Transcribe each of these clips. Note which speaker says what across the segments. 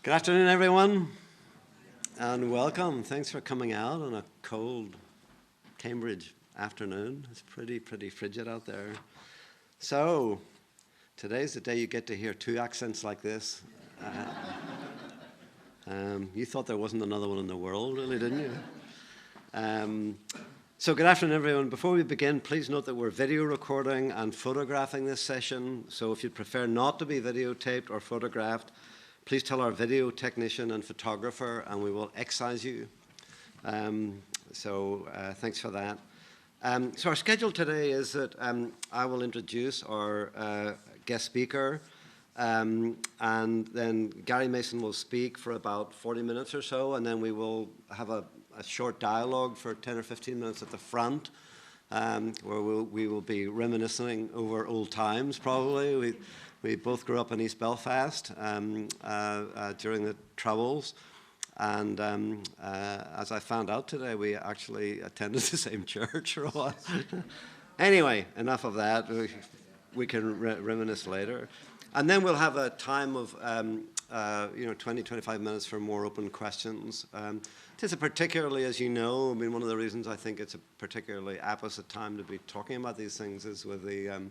Speaker 1: Good afternoon, everyone, and welcome. Thanks for coming out on a cold Cambridge afternoon. It's pretty frigid out there. So, today's the day you get to hear two accents like this. You thought there wasn't another one in the world, really, didn't you? So good afternoon, everyone. Before we begin, please note that we're video recording and photographing this session. So if you'd prefer not to be videotaped or photographed, please tell our video technician and photographer and we will excise you. Thanks for that. So our schedule today is that I will introduce our guest speaker, and then Gary Mason will speak for about 40 minutes or so, and then we will have a short dialogue for 10 or 15 minutes at the front, where we will be reminiscing over old times, probably. We both grew up in East Belfast during the Troubles, and as I found out today, we actually attended the same church for a while. Anyway, enough of that. We can reminisce later. And then we'll have a time of 20, 25 minutes for more open questions. It is a particularly, as you know, one of the reasons I think it's a particularly apposite time to be talking about these things is with the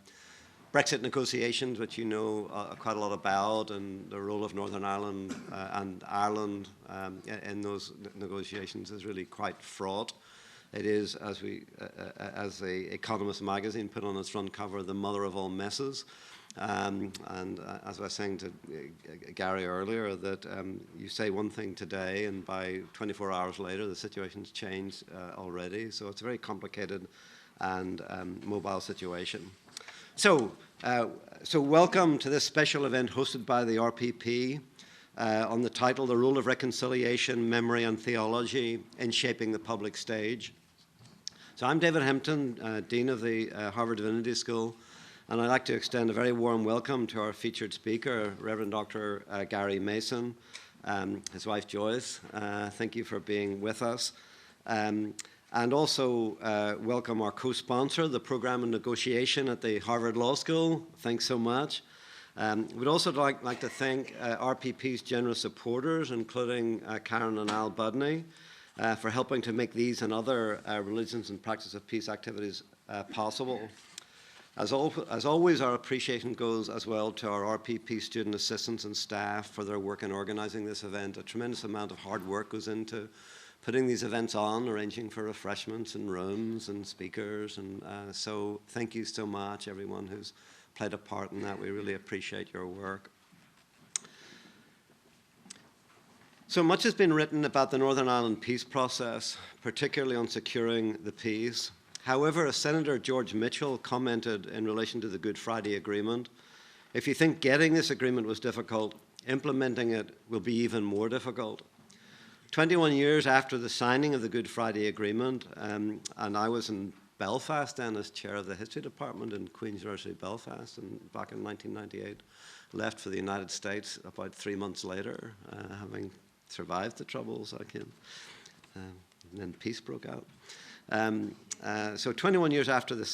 Speaker 1: Brexit negotiations, which you know quite a lot about, and the role of Northern Ireland and Ireland in those negotiations is really quite fraught. It is, as the Economist magazine put on its front cover, the mother of all messes. And as I was saying to Gary earlier, that you say one thing today and by 24 hours later the situation's changed already. So it's a very complicated and mobile situation. So welcome to this special event hosted by the RPP on the title, The Role of Reconciliation, Memory and Theology in Shaping the Public Stage. So I'm David Hempton, Dean of the Harvard Divinity School, and I'd like to extend a very warm welcome to our featured speaker, Reverend Dr. Gary Mason, his wife Joyce. Thank you for being with us. And also welcome our co-sponsor, the Program in Negotiation at the Harvard Law School. Thanks so much. We'd also like to thank RPP's generous supporters, including Karen and Al Budney, for helping to make these and other religions and practice of peace activities possible. As always, our appreciation goes as well to our RPP student assistants and staff for their work in organizing this event. A tremendous amount of hard work goes into putting these events on, arranging for refreshments and rooms and speakers. And so thank you so much, everyone who's played a part in that. We really appreciate your work. So much has been written about the Northern Ireland peace process, particularly on securing the peace. However, as Senator George Mitchell commented in relation to the Good Friday Agreement, if you think getting this agreement was difficult, implementing it will be even more difficult. 21 years after the signing of the Good Friday Agreement, and I was in Belfast then as chair of the history department in Queen's University, Belfast, and back in 1998, left for the United States about 3 months later, having survived the Troubles, and then peace broke out. So 21 years after the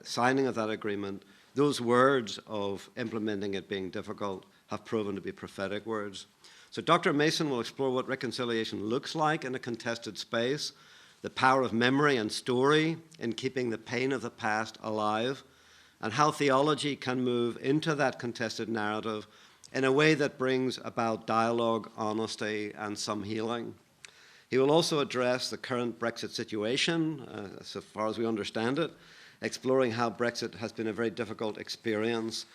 Speaker 1: signing of that agreement, those words of implementing it being difficult have proven to be prophetic words. So Dr. Mason will explore what reconciliation looks like in a contested space, the power of memory and story in keeping the pain of the past alive, and how theology can move into that contested narrative in a way that brings about dialogue, honesty, and some healing. He will also address the current Brexit situation, so far as we understand it, exploring how Brexit has been a very difficult experience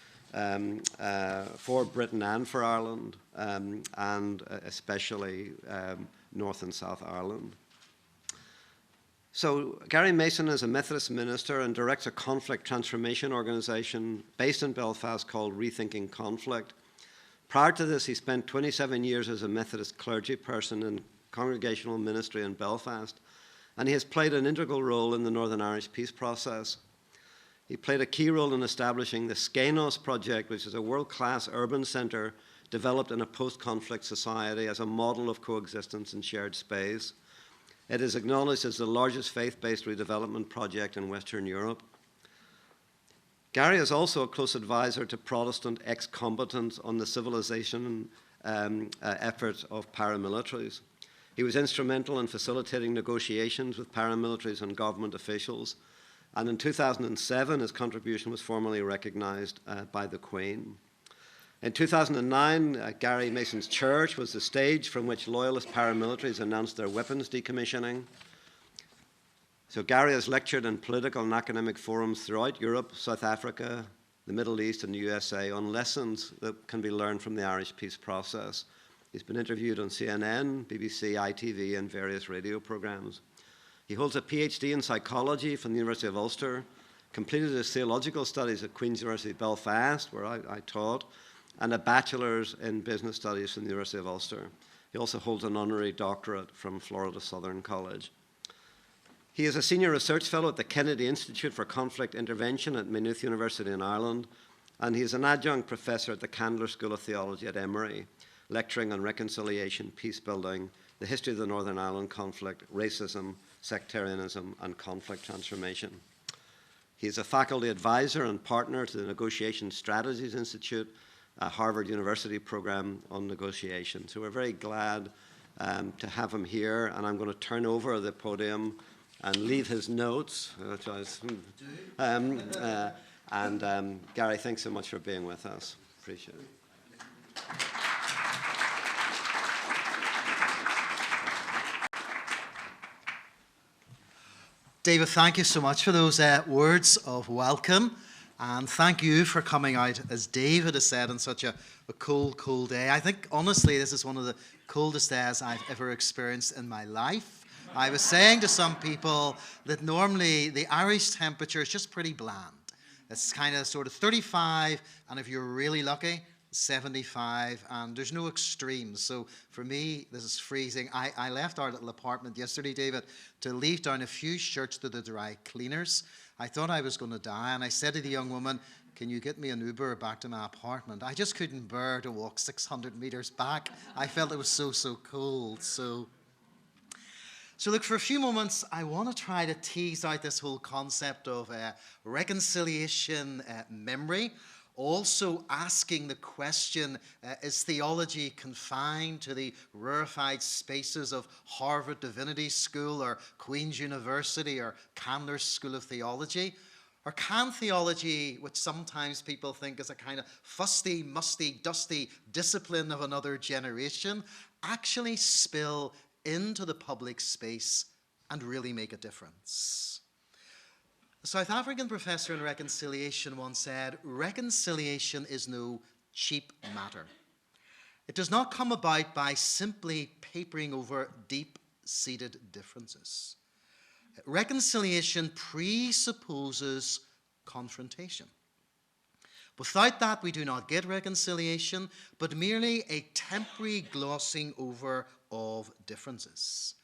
Speaker 1: for Britain and for Ireland, and especially North and South Ireland. So Gary Mason is a Methodist minister and directs a conflict transformation organisation based in Belfast called Rethinking Conflict. Prior to this, he spent 27 years as a Methodist clergy person in congregational ministry in Belfast, and he has played an integral role in the Northern Irish peace process. He played a key role in establishing the Skenos project, which is a world-class urban centre developed in a post-conflict society as a model of coexistence and shared space. It is acknowledged as the largest faith-based redevelopment project in Western Europe. Gary is also a close advisor to Protestant ex-combatants on the civilization efforts of paramilitaries. He was instrumental in facilitating negotiations with paramilitaries and government officials, and in 2007 his contribution was formally recognised by the Queen. In 2009, Gary Mason's church was the stage from which loyalist paramilitaries announced their weapons decommissioning. So Gary has lectured in political and academic forums throughout Europe, South Africa, the Middle East and the USA on lessons that can be learned from the Irish peace process. He's been interviewed on CNN, BBC, ITV and various radio programmes. He holds a PhD in psychology from the University of Ulster, completed his theological studies at Queen's University Belfast, where I taught, and a bachelor's in business studies from the University of Ulster. He also holds an honorary doctorate from Florida Southern College. He is a senior research fellow at the Kennedy Institute for Conflict Intervention at Maynooth University in Ireland, and he is an adjunct professor at the Candler School of Theology at Emory, lecturing on reconciliation, peace building, the history of the Northern Ireland conflict, racism, sectarianism, and conflict transformation. He is a faculty advisor and partner to the Negotiation Strategies Institute, a Harvard University program on negotiation. So we're very glad to have him here, and I'm going to turn over the podium and leave his notes. Gary, thanks so much for being with us. Appreciate it.
Speaker 2: David, thank you so much for those words of welcome. And thank you for coming out, as David has said, on such a cold, cold day. I think, honestly, this is one of the coldest days I've ever experienced in my life. I was saying to some people that normally the Irish temperature is just pretty bland. It's kind of sort of 35, and if you're really lucky, 75, and there's no extremes. So for me, this is freezing. I left our little apartment yesterday, David, to leave down a few shirts to the dry cleaners. I thought I was going to die, and I said to the young woman, "Can you get me an Uber back to my apartment?" I just couldn't bear to walk 600 meters back. I felt it was so cold. So look, for a few moments, I want to try to tease out this whole concept of reconciliation memory. Also asking the question, is theology confined to the rarefied spaces of Harvard Divinity School or Queen's University or Candler School of Theology? Or can theology, which sometimes people think is a kind of fusty, musty, dusty discipline of another generation, actually spill into the public space and really make a difference? A South African professor in reconciliation once said, "Reconciliation is no cheap matter. It does not come about by simply papering over deep-seated differences. Reconciliation presupposes confrontation. Without that, we do not get reconciliation, but merely a temporary glossing over of differences.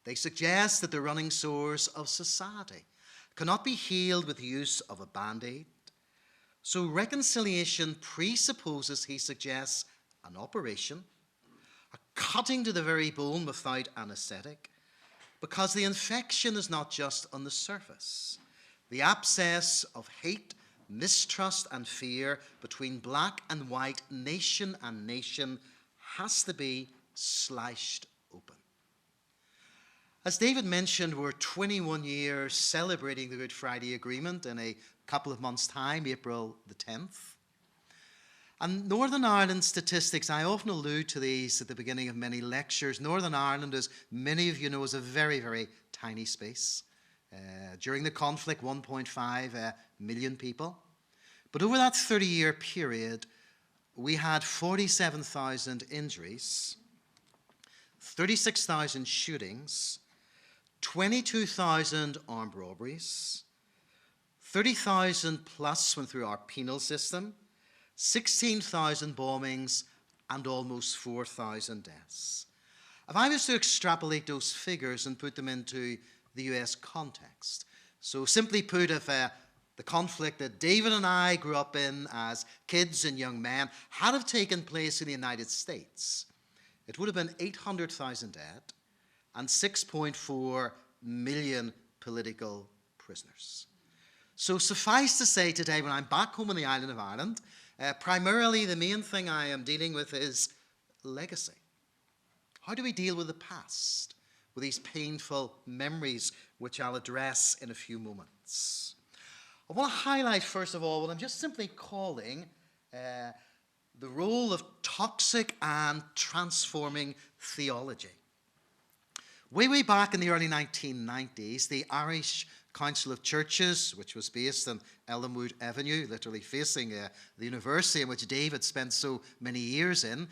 Speaker 2: They suggest that the running sores of society cannot be healed with the use of a band-aid. So reconciliation presupposes, he suggests, an operation, a cutting to the very bone without anesthetic, because the infection is not just on the surface. The abscess of hate, mistrust and fear between black and white, nation and nation, has to be sliced open." As David mentioned, we're 21 years celebrating the Good Friday Agreement in a couple of months' time, April the 10th. And Northern Ireland statistics, I often allude to these at the beginning of many lectures. Northern Ireland, as many of you know, is a very, very tiny space. During the conflict, 1.5 million people. But over that 30-year period, we had 47,000 injuries, 36,000 shootings, 22,000 armed robberies, 30,000 plus went through our penal system, 16,000 bombings, and almost 4,000 deaths. If I was to extrapolate those figures and put them into the US context, so simply put, if the conflict that David and I grew up in as kids and young men had have taken place in the United States, it would have been 800,000 dead and 6.4 million political prisoners. So suffice to say today, when I'm back home on the island of Ireland, primarily the main thing I am dealing with is legacy. How do we deal with the past, with these painful memories, which I'll address in a few moments? I want to highlight, first of all, what I'm just simply calling the role of toxic and transforming theology. Way back in the early 1990s, the Irish Council of Churches, which was based on Elmwood Avenue, literally facing the university in which David spent so many years in,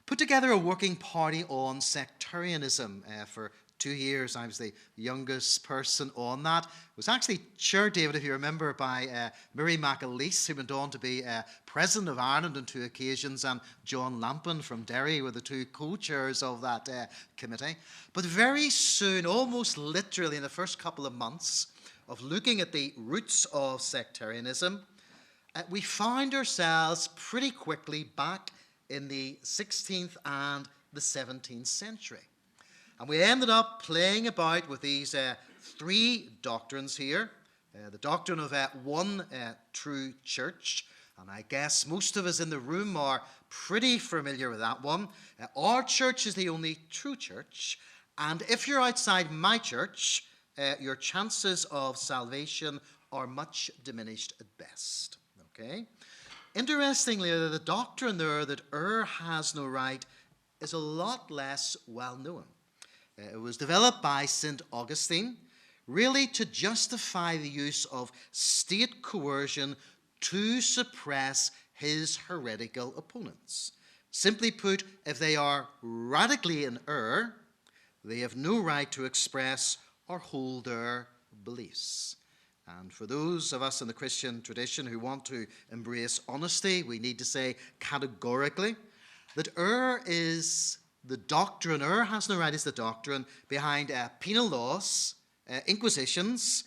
Speaker 2: put together a working party on sectarianism. For 2 years, I was the youngest person on that. It was actually chaired, David, if you remember, by Mary McAleese, who went on to be President of Ireland on 2 occasions, and John Lament from Derry were the 2 co-chairs of that committee. But very soon, almost literally in the first couple of months of looking at the roots of sectarianism, we found ourselves pretty quickly back in the 16th and the 17th century. And we ended up playing about with these 3 doctrines here. The doctrine of one true church. And I guess most of us in the room are pretty familiar with that one. Our church is the only true church. And if you're outside my church, your chances of salvation are much diminished at best. Okay? Interestingly, the doctrine there that has no right is a lot less well known. It was developed by St. Augustine, really to justify the use of state coercion to suppress his heretical opponents. Simply put, if they are radically in error, they have no right to express or hold their beliefs. And for those of us in the Christian tradition who want to embrace honesty, we need to say categorically that has no right is the doctrine behind penal laws, inquisitions,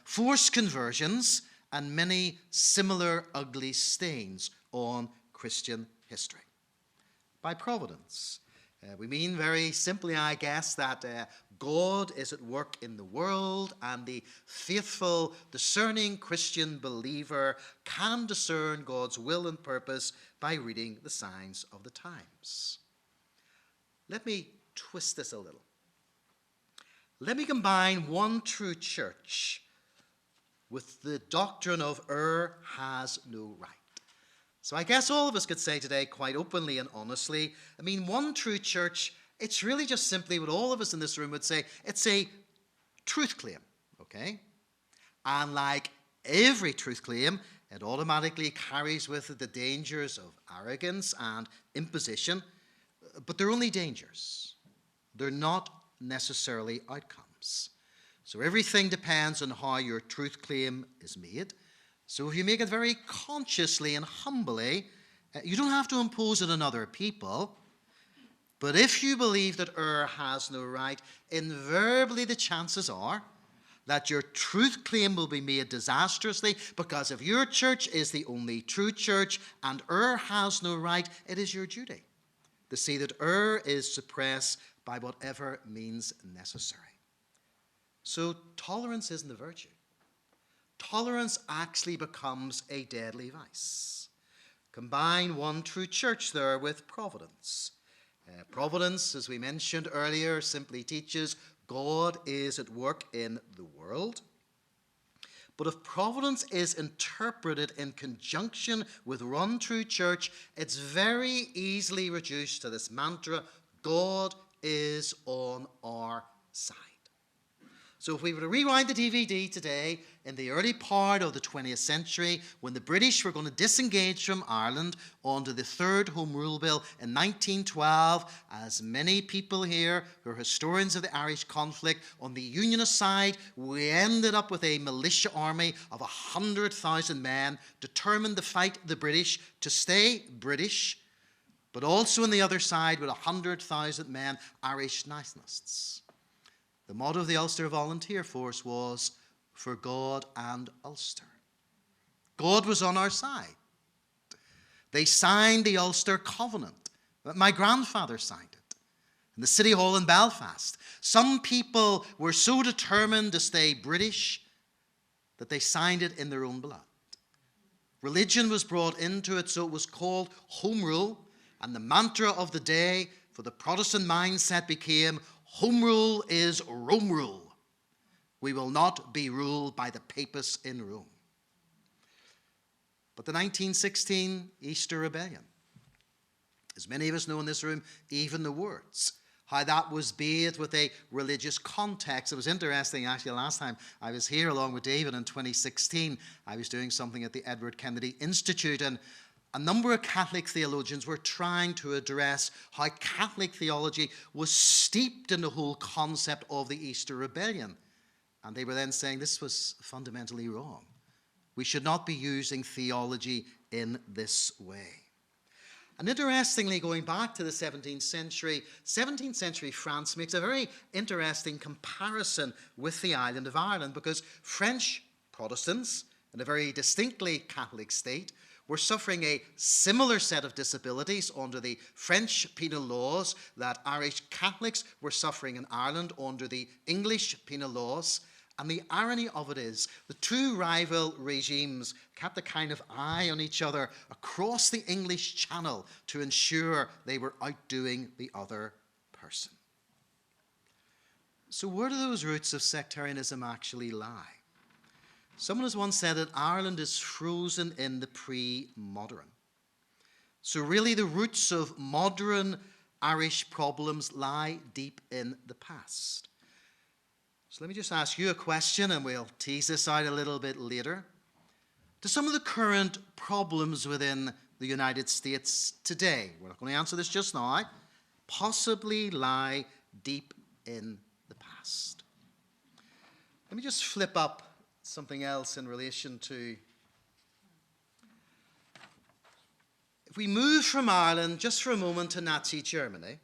Speaker 2: forced conversions, and many similar ugly stains on Christian history. By providence, we mean very simply, I guess, that God is at work in the world, and the faithful, discerning Christian believer can discern God's will and purpose by reading the signs of the times. Let me twist this a little. Let me combine one true church with the doctrine of has no right. So I guess all of us could say today quite openly and honestly, one true church, it's really just simply what all of us in this room would say, it's a truth claim, okay? And like every truth claim, it automatically carries with it the dangers of arrogance and imposition, but they're only dangers. They're not necessarily outcomes. So everything depends on how your truth claim is made. So if you make it very consciously and humbly, you don't have to impose it on other people. But if you believe that has no right, invariably the chances are that your truth claim will be made disastrously, because if your church is the only true church and has no right, it is your duty to see that is suppressed by whatever means necessary. So tolerance isn't a virtue. Tolerance actually becomes a deadly vice. Combine one true church there with providence. Providence, as we mentioned earlier, simply teaches God is at work in the world. But if providence is interpreted in conjunction with one true church, it's very easily reduced to this mantra, God is on our side. So if we were to rewind the DVD today, in the early part of the 20th century, when the British were going to disengage from Ireland under the Third Home Rule Bill in 1912, as many people here who are historians of the Irish conflict, on the Unionist side, we ended up with a militia army of 100,000 men determined to fight the British to stay British, but also on the other side with 100,000 men, Irish nationalists. The motto of the Ulster Volunteer Force was, for God and Ulster. God was on our side. They signed the Ulster Covenant. My grandfather signed it in the City Hall in Belfast. Some people were so determined to stay British that they signed it in their own blood. Religion was brought into it, so it was called home rule, and the mantra of the day for the Protestant mindset became, home rule is Rome rule. We will not be ruled by the papists in Rome. But the 1916 Easter Rebellion, as many of us know in this room, even the words, how that was bathed with a religious context. It was interesting, actually, last time I was here along with David in 2016, I was doing something at the Edward Kennedy Institute, and a number of Catholic theologians were trying to address how Catholic theology was steeped in the whole concept of the Easter Rebellion. And they were then saying this was fundamentally wrong. We should not be using theology in this way. And interestingly, going back to the 17th century France makes a very interesting comparison with the island of Ireland, because French Protestants, in a very distinctly Catholic state, were suffering a similar set of disabilities under the French penal laws that Irish Catholics were suffering in Ireland under the English penal laws. And the irony of it is, the two rival regimes kept a kind of eye on each other across the English Channel to ensure they were outdoing the other person. So where do those roots of sectarianism actually lie? Someone has once said that Ireland is frozen in the pre-modern. So really the roots of modern Irish problems lie deep in the past. So let me just ask you a question, and we'll tease this out a little bit later. Do some of the current problems within the United States today, we're not going to answer this just now, possibly lie deep in the past? Let me just flip up something else in relation to, if we move from Ireland just for a moment to Nazi Germany,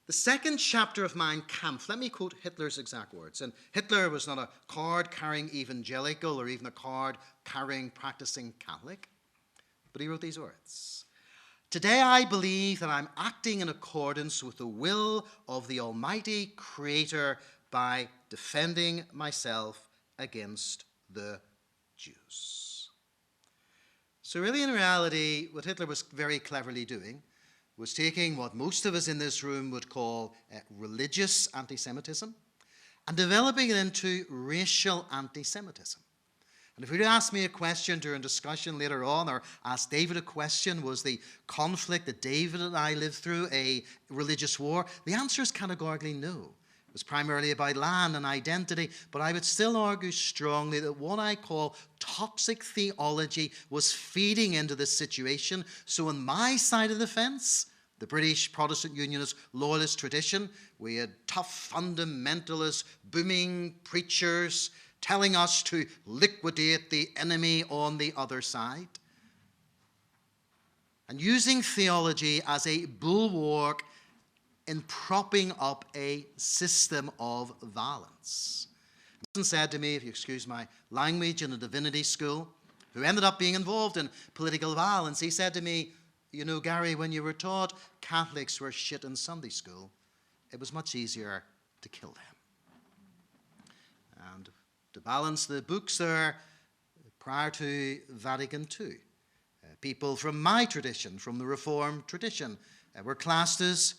Speaker 2: the second chapter of Mein Kampf, let me quote Hitler's exact words. And Hitler was not a card-carrying evangelical or even a card-carrying practicing Catholic, but he wrote these words. Today I believe that I'm acting in accordance with the will of the Almighty Creator by defending myself against the Jews. So really, in reality, what Hitler was very cleverly doing was taking what most of us in this room would call religious anti-Semitism and developing it into racial anti-Semitism. And if you were to ask me a question during discussion later on, or ask David a question, was the conflict that David and I lived through a religious war? The answer is categorically no. It was primarily about land and identity, but I would still argue strongly that what I call toxic theology was feeding into this situation. So on my side of the fence, the British Protestant Unionist loyalist tradition, we had tough fundamentalists, booming preachers telling us to liquidate the enemy on the other side, and using theology as a bulwark in propping up a system of violence. Someone said to me, if you excuse my language, in a divinity school, who ended up being involved in political violence, he said to me, you know, Gary, when you were taught Catholics were shit in Sunday school, it was much easier to kill them. And to balance the books there, prior to Vatican II, people from my tradition, from the Reformed tradition, were classed as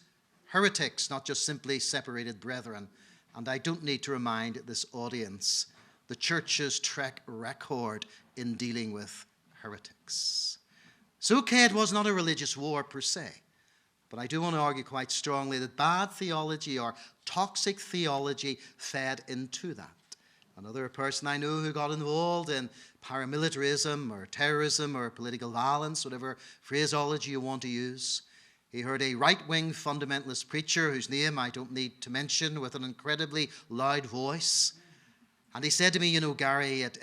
Speaker 2: heretics, not just simply separated brethren. And I don't need to remind this audience the Church's track record in dealing with heretics. So, okay, it was not a religious war per se, but I do want to argue quite strongly that bad theology or toxic theology fed into that. Another person I know who got involved in paramilitarism or terrorism or political violence, whatever phraseology you want to use, he heard a right-wing fundamentalist preacher whose name I don't need to mention, with an incredibly loud voice. And he said to me, you know, Gary, it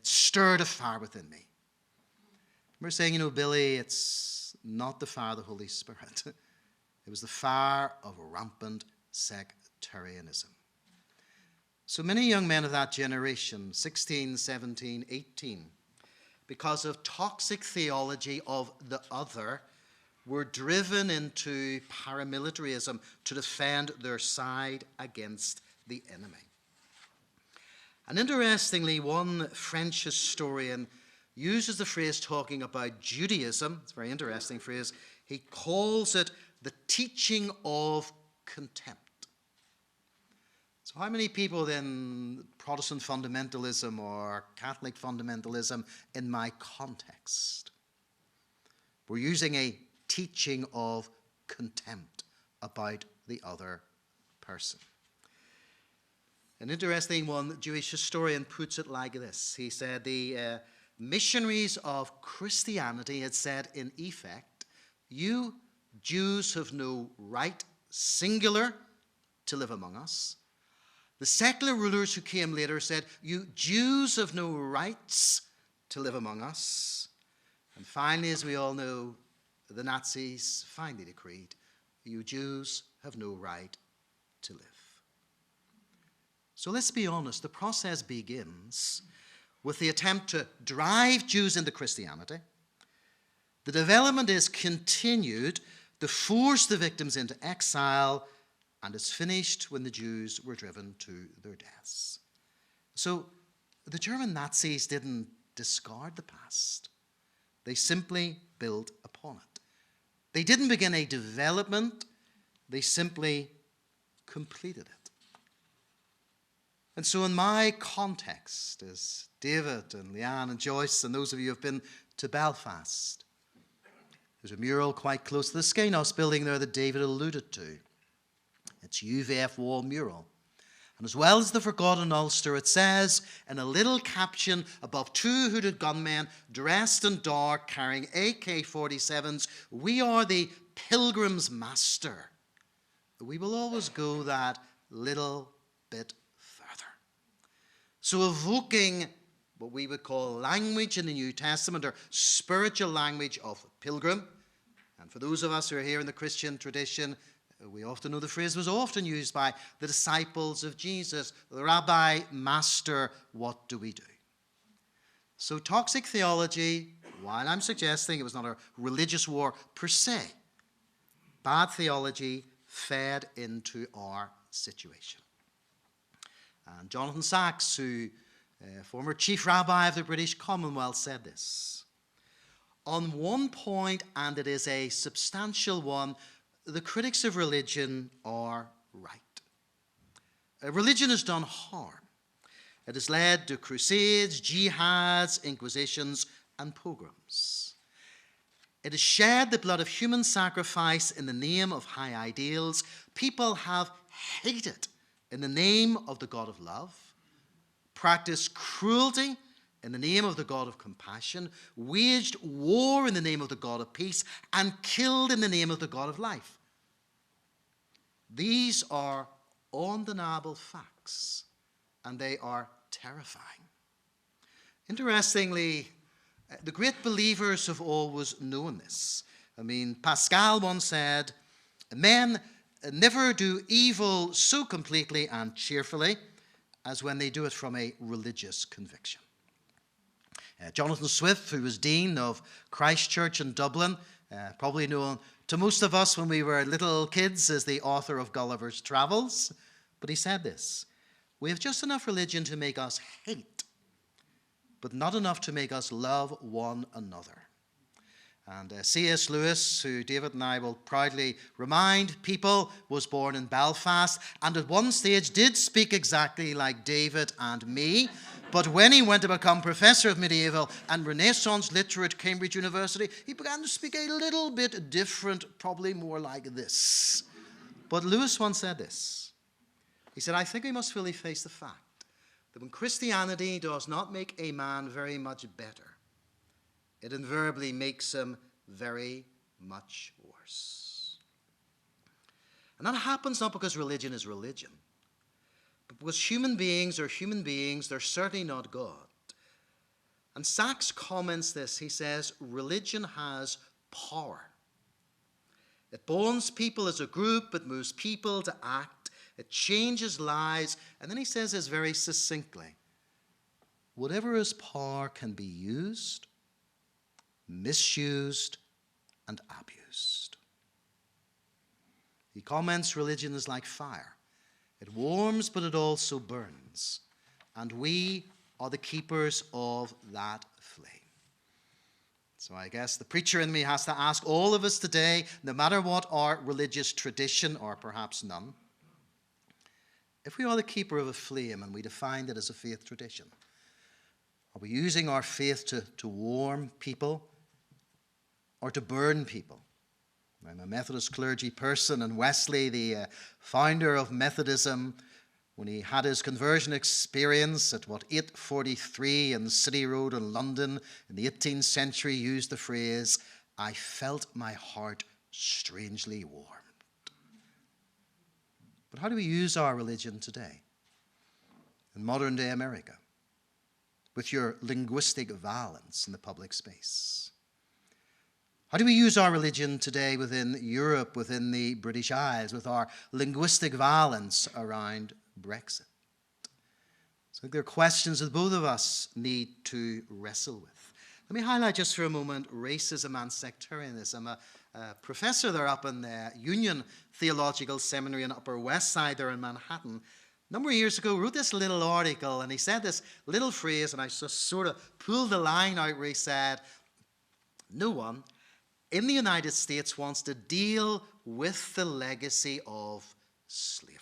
Speaker 2: stirred a fire within me. We're saying, you know, Billy, it's not the fire of the Holy Spirit. It was the fire of rampant sectarianism. So many young men of that generation, 16, 17, 18, because of toxic theology of the other, were driven into paramilitarism to defend their side against the enemy. And interestingly, one French historian uses the phrase talking about Judaism. It's a very interesting phrase. He calls it the teaching of contempt. So how many people then, Protestant fundamentalism or Catholic fundamentalism in my context, we're using a teaching of contempt about the other person? An interesting one, Jewish historian puts it like this. He said the missionaries of Christianity had said, in effect, you Jews have no right, singular, to live among us. The secular rulers who came later said, you Jews have no rights to live among us. And finally, as we all know, the Nazis finally decreed, you Jews have no right to live. So let's be honest, the process begins with the attempt to drive Jews into Christianity. The development is continued to force the victims into exile, and it's finished when the Jews were driven to their deaths. So the German Nazis didn't discard the past. They simply built upon it. They didn't begin a development, they simply completed it. And so in my context, as David and Leanne and Joyce and those of you who have been to Belfast, there's a mural quite close to the Skynos building there that David alluded to. It's UVF wall mural. And as well as the forgotten Ulster, it says in a little caption above two hooded gunmen dressed in dark carrying AK-47s, we are the pilgrim's master. We will always go that little bit further. So evoking what we would call language in the New Testament, or spiritual language of pilgrim. And for those of us who are here in the Christian tradition, we often know the phrase was often used by the disciples of Jesus. Rabbi, Master, what do we do? So toxic theology, while I'm suggesting it was not a religious war per se, bad theology fed into our situation. And Jonathan Sacks, who former chief rabbi of the British Commonwealth, said this. On one point, and it is a substantial one, the critics of religion are right. Religion has done harm. It has led to crusades, jihads, inquisitions, and pogroms. It has shed the blood of human sacrifice in the name of high ideals. People have hated in the name of the God of love, practiced cruelty in the name of the God of compassion, waged war in the name of the God of peace, and killed in the name of the God of life. These are undeniable facts, and they are terrifying. Interestingly, the great believers have always known this. I mean, Pascal once said, men never do evil so completely and cheerfully as when they do it from a religious conviction. Jonathan Swift, who was Dean of Christ Church in Dublin, probably known to most of us when we were little kids as the author of Gulliver's Travels, but he said this, we have just enough religion to make us hate, but not enough to make us love one another. And C.S. Lewis, who David and I will proudly remind people, was born in Belfast and at one stage did speak exactly like David and me. But when he went to become professor of medieval and Renaissance literature at Cambridge University, he began to speak a little bit different, probably more like this. But Lewis once said this. He said, I think we must fully face the fact that when Christianity does not make a man very much better, it invariably makes him very much worse. And that happens not because religion is religion, but because human beings are human beings, they're certainly not God. And Sacks comments this, he says, religion has power. It bonds people as a group, it moves people to act, it changes lives, and then he says this very succinctly, whatever is power can be used, misused, and abused. He comments religion is like fire. It warms, but it also burns. and we are the keepers of that flame. So I guess the preacher in me has to ask all of us today, no matter what our religious tradition, or perhaps none, if we are the keeper of a flame and we define it as a faith tradition, are we using our faith to warm people or to burn people? I'm a Methodist clergy person, and Wesley, the founder of Methodism, when he had his conversion experience at 843 in City Road in London in the 18th century, used the phrase, "I felt my heart strangely warmed." But how do we use our religion today in modern day America with your linguistic violence in the public space? How do we use our religion today within Europe, within the British Isles, with our linguistic violence around Brexit? So I think there are questions that both of us need to wrestle with. Let me highlight just for a moment racism and sectarianism. A professor there up in the Union Theological Seminary in Upper West Side there in Manhattan, a number of years ago wrote this little article, and he said this little phrase, and I just sort of pulled the line out where he said, "No one in the United States wants to deal with the legacy of slavery."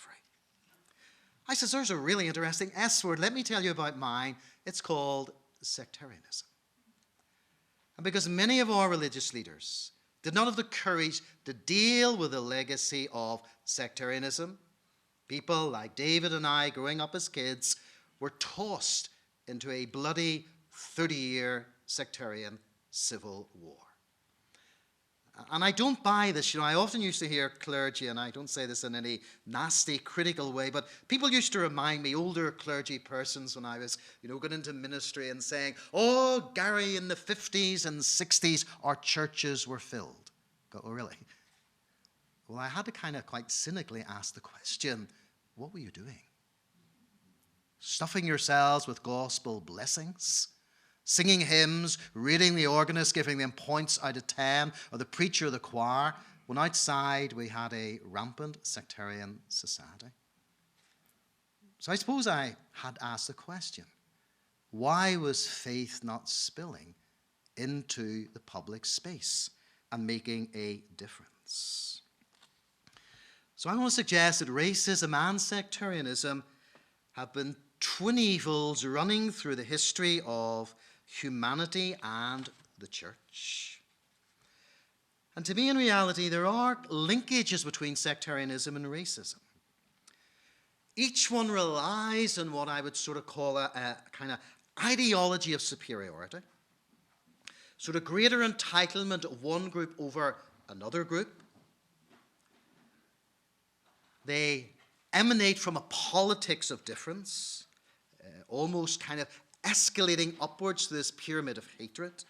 Speaker 2: I said, there's a really interesting S word. Let me tell you about mine. It's called sectarianism. And because many of our religious leaders did not have the courage to deal with the legacy of sectarianism, people like David and I, growing up as kids, were tossed into a bloody 30-year sectarian civil war. And I don't buy this. I often used to hear clergy, and I don't say this in any nasty, critical way, but people used to remind me, older clergy persons, when I was, going into ministry and saying, "Oh, Gary, in the 50s and 60s, our churches were filled." Go, "Oh, really?" Well, I had to kind of quite cynically ask the question, what were you doing? Stuffing yourselves with gospel blessings? Singing hymns, reading the organist, giving them points out of 10, or the preacher or the choir, when outside we had a rampant sectarian society? So I suppose I had asked the question, why was faith not spilling into the public space and making a difference? So I want to suggest that racism and sectarianism have been twin evils running through the history of humanity and the church. And to me, in reality, there are linkages between sectarianism and racism. Each one relies on what I would sort of call a kind of ideology of superiority, sort of greater entitlement of one group over another group. They emanate from a politics of difference, almost kind of escalating upwards to this pyramid of hatred,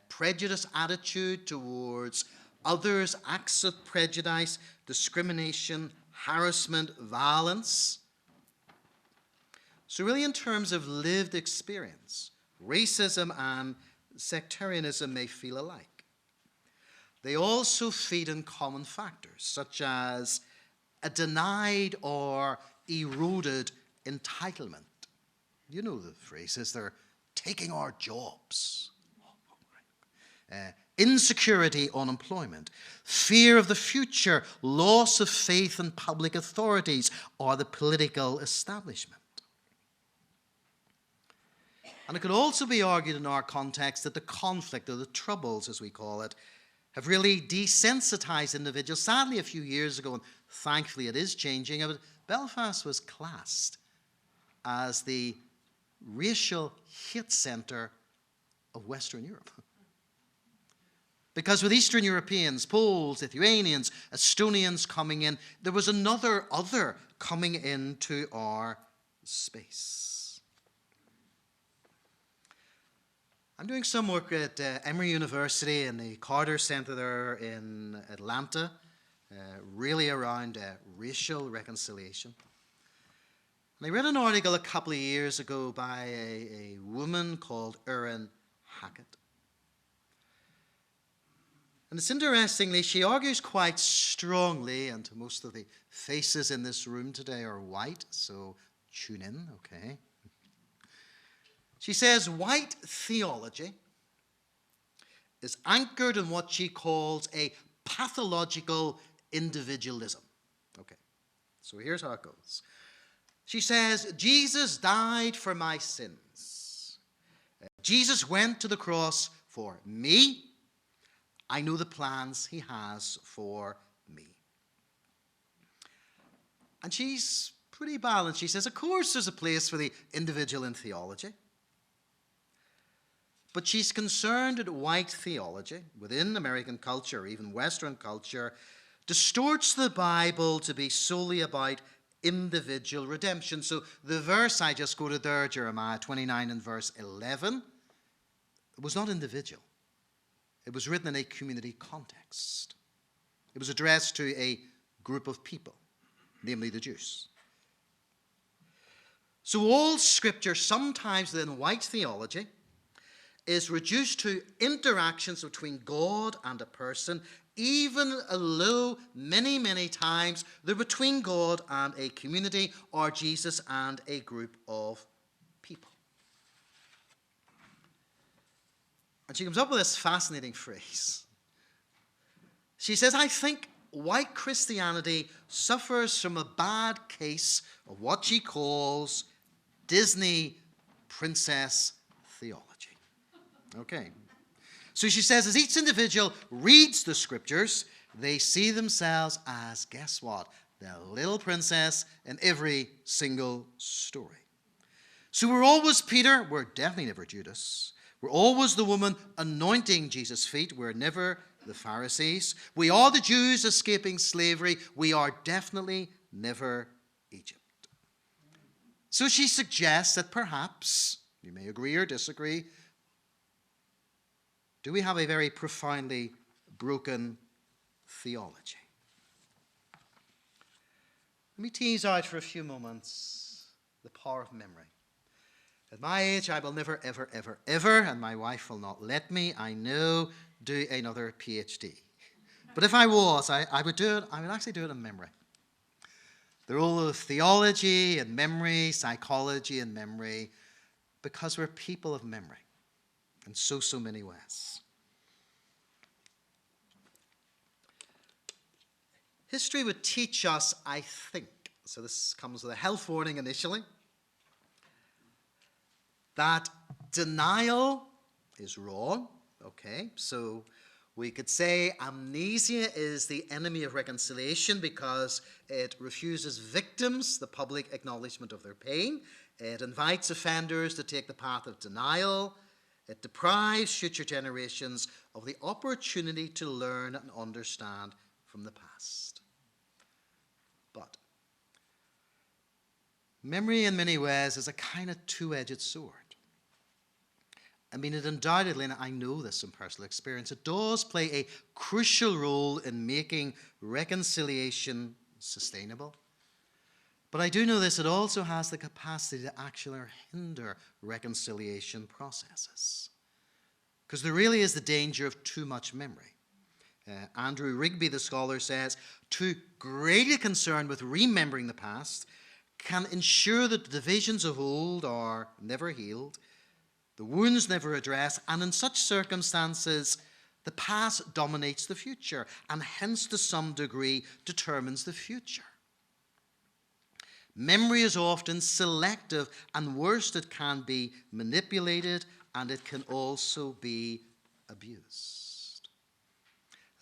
Speaker 2: prejudice attitude towards others, acts of prejudice, discrimination, harassment, violence. So really, in terms of lived experience, racism and sectarianism may feel alike. They also feed in common factors, such as a denied or eroded entitlement. You know the phrases, they're taking our jobs. Insecurity, unemployment, fear of the future, loss of faith in public authorities or the political establishment. And it could also be argued in our context that the conflict, or the troubles as we call it, have really desensitized individuals. Sadly, a few years ago, and thankfully it is changing, Belfast was classed as the racial hate centre of Western Europe. Because with Eastern Europeans, Poles, Lithuanians, Estonians coming in, there was another other coming into our space. I'm doing some work at Emory University in the Carter Center there in Atlanta, really around racial reconciliation. And I read an article a couple of years ago by a woman called Erin Hackett. And it's interestingly, she argues quite strongly, and most of the faces in this room today are white, so tune in, okay? She says white theology is anchored in what she calls a pathological individualism. Okay, so here's how it goes. She says, Jesus died for my sins. Jesus went to the cross for me. I know the plans he has for me. And she's pretty balanced. She says, of course there's a place for the individual in theology. But she's concerned that white theology, within American culture, or even Western culture, distorts the Bible to be solely about individual redemption. So the verse I just quoted there, Jeremiah 29 and verse 11, it was not individual. It was written in a community context. It was addressed to a group of people, namely the Jews. So all Scripture, sometimes within white theology, is reduced to interactions between God and a person, even although many, many times they're between God and a community or Jesus and a group of people. And she comes up with this fascinating phrase. She says, I think white Christianity suffers from a bad case of what she calls Disney princess theology. Okay. So she says, as each individual reads the Scriptures, they see themselves as, guess what? The little princess in every single story. So we're always Peter, we're definitely never Judas. We're always the woman anointing Jesus' feet, we're never the Pharisees. We are the Jews escaping slavery, we are definitely never Egypt. So she suggests that perhaps, you may agree or disagree, do we have a very profoundly broken theology? Let me tease out for a few moments the power of memory. At my age, I will never, ever, ever, ever, and my wife will not let me, I know, do another PhD. But if I was, I would do it, I would actually do it in memory. The role of theology and memory, psychology and memory, because we're people of memory in so many ways. History would teach us, I think, so this comes with a health warning initially, that denial is wrong. Okay, so we could say amnesia is the enemy of reconciliation because it refuses victims the public acknowledgement of their pain. It invites offenders to take the path of denial. It deprives future generations of the opportunity to learn and understand from the past. But memory in many ways is a kind of two-edged sword. I mean, it undoubtedly, and I know this from personal experience, it does play a crucial role in making reconciliation sustainable. But I do know this, it also has the capacity to actually hinder reconciliation processes. Because there really is the danger of too much memory. Andrew Rigby, the scholar, says, too great a concern with remembering the past can ensure that the divisions of old are never healed, the wounds never addressed, and in such circumstances, the past dominates the future, and hence to some degree determines the future. Memory is often selective, and worst, it can be manipulated, and it can also be abused.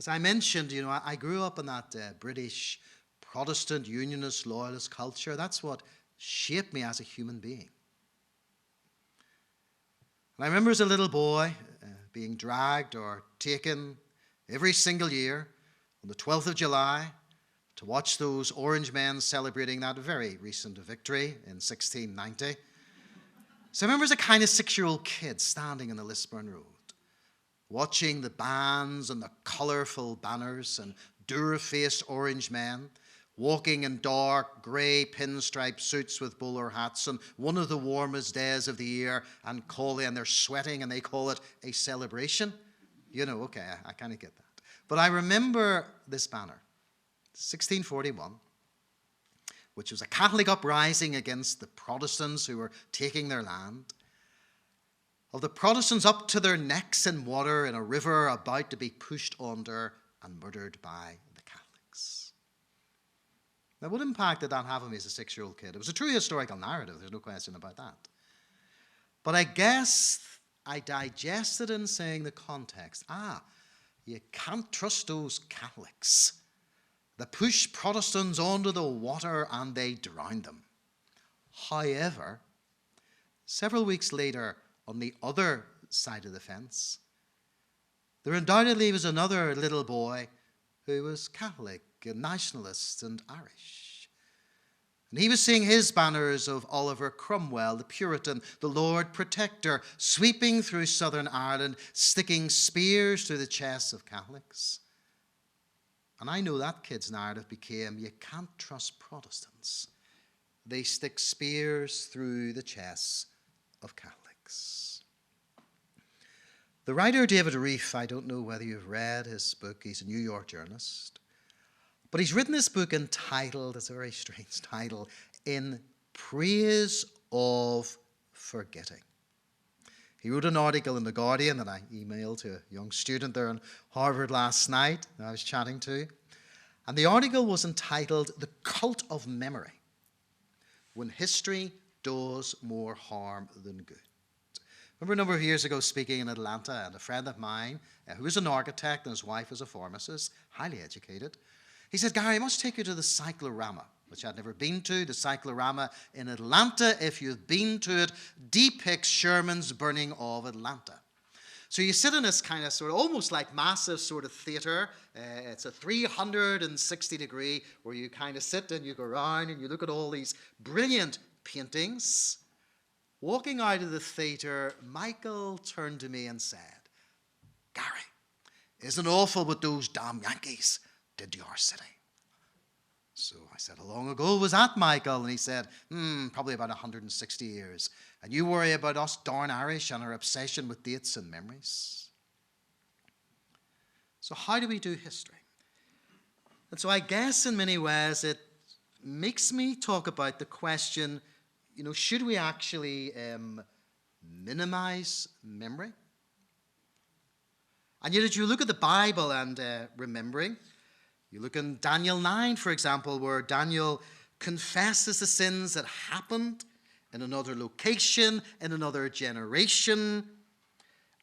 Speaker 2: As I mentioned, I grew up in that British Protestant, Unionist, loyalist culture. That's what shaped me as a human being. And I remember as a little boy being dragged or taken every single year on the 12th of July to watch those orange men celebrating that very recent victory in 1690. So I remember as a kind of 6-year-old kid standing on the Lisburn Road, watching the bands and the colourful banners and dour-faced orange men walking in dark grey pinstripe suits with bowler hats on one of the warmest days of the year, and they're sweating and they call it a celebration. Okay, I kind of get that. But I remember this banner, 1641, which was a Catholic uprising against the Protestants who were taking their land. of the Protestants up to their necks in water in a river about to be pushed under and murdered by the Catholics. Now, what impact did that have on me as a 6-year-old kid? It was a true historical narrative, there's no question about that. But I guess I digested in saying the context. You can't trust those Catholics. They push Protestants onto the water and they drown them. However, several weeks later, on the other side of the fence, there undoubtedly was another little boy who was Catholic and nationalist and Irish. And he was seeing his banners of Oliver Cromwell, the Puritan, the Lord Protector, sweeping through Southern Ireland, sticking spears through the chests of Catholics. And I know that kid's narrative became, you can't trust Protestants. They stick spears through the chests of Catholics. The writer David Reef, I don't know whether you've read his book, he's a New York journalist, but he's written this book entitled, it's a very strange title, In Praise of Forgetting. He wrote an article in The Guardian that I emailed to a young student there in Harvard last night that I was chatting to. And the article was entitled, The Cult of Memory, When History Does More Harm Than Good. I remember a number of years ago speaking in Atlanta, and a friend of mine, who was an architect and his wife was a pharmacist, highly educated, he said, Gary, I must take you to the Cyclorama, which I'd never been to. The Cyclorama in Atlanta, if you've been to it, depicts Sherman's burning of Atlanta. So you sit in this kind of sort of almost like massive sort of theater. It's a 360-degree where you kind of sit and you go around and you look at all these brilliant paintings. Walking out of the theater, Michael turned to me and said, Gary, isn't it awful what those damn Yankees did to our city? So I said, how long ago was that, Michael? And he said, probably about 160 years. And you worry about us darn Irish and our obsession with dates and memories. So how do we do history? And so I guess in many ways it makes me talk about the question, should we actually minimize memory? And yet, as you look at the Bible and remembering, you look in Daniel 9, for example, where Daniel confesses the sins that happened in another location, in another generation,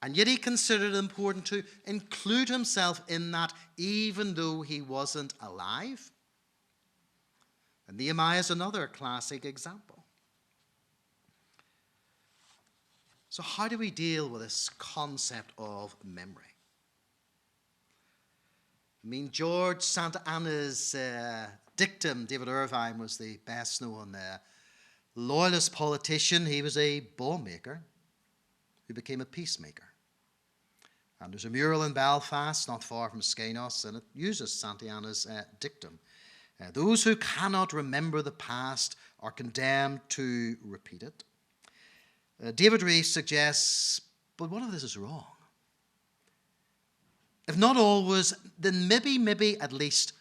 Speaker 2: and yet he considered it important to include himself in that even though he wasn't alive. And Nehemiah is another classic example. So how do we deal with this concept of memory? George Santa Anna's dictum, David Irvine was the best known loyalist politician. He was a bomb maker who became a peacemaker. And there's a mural in Belfast, not far from Skenos, and it uses Santa Anna's dictum. Those who cannot remember the past are condemned to repeat it. David Reef suggests, but what if this is wrong? If not always, then maybe at least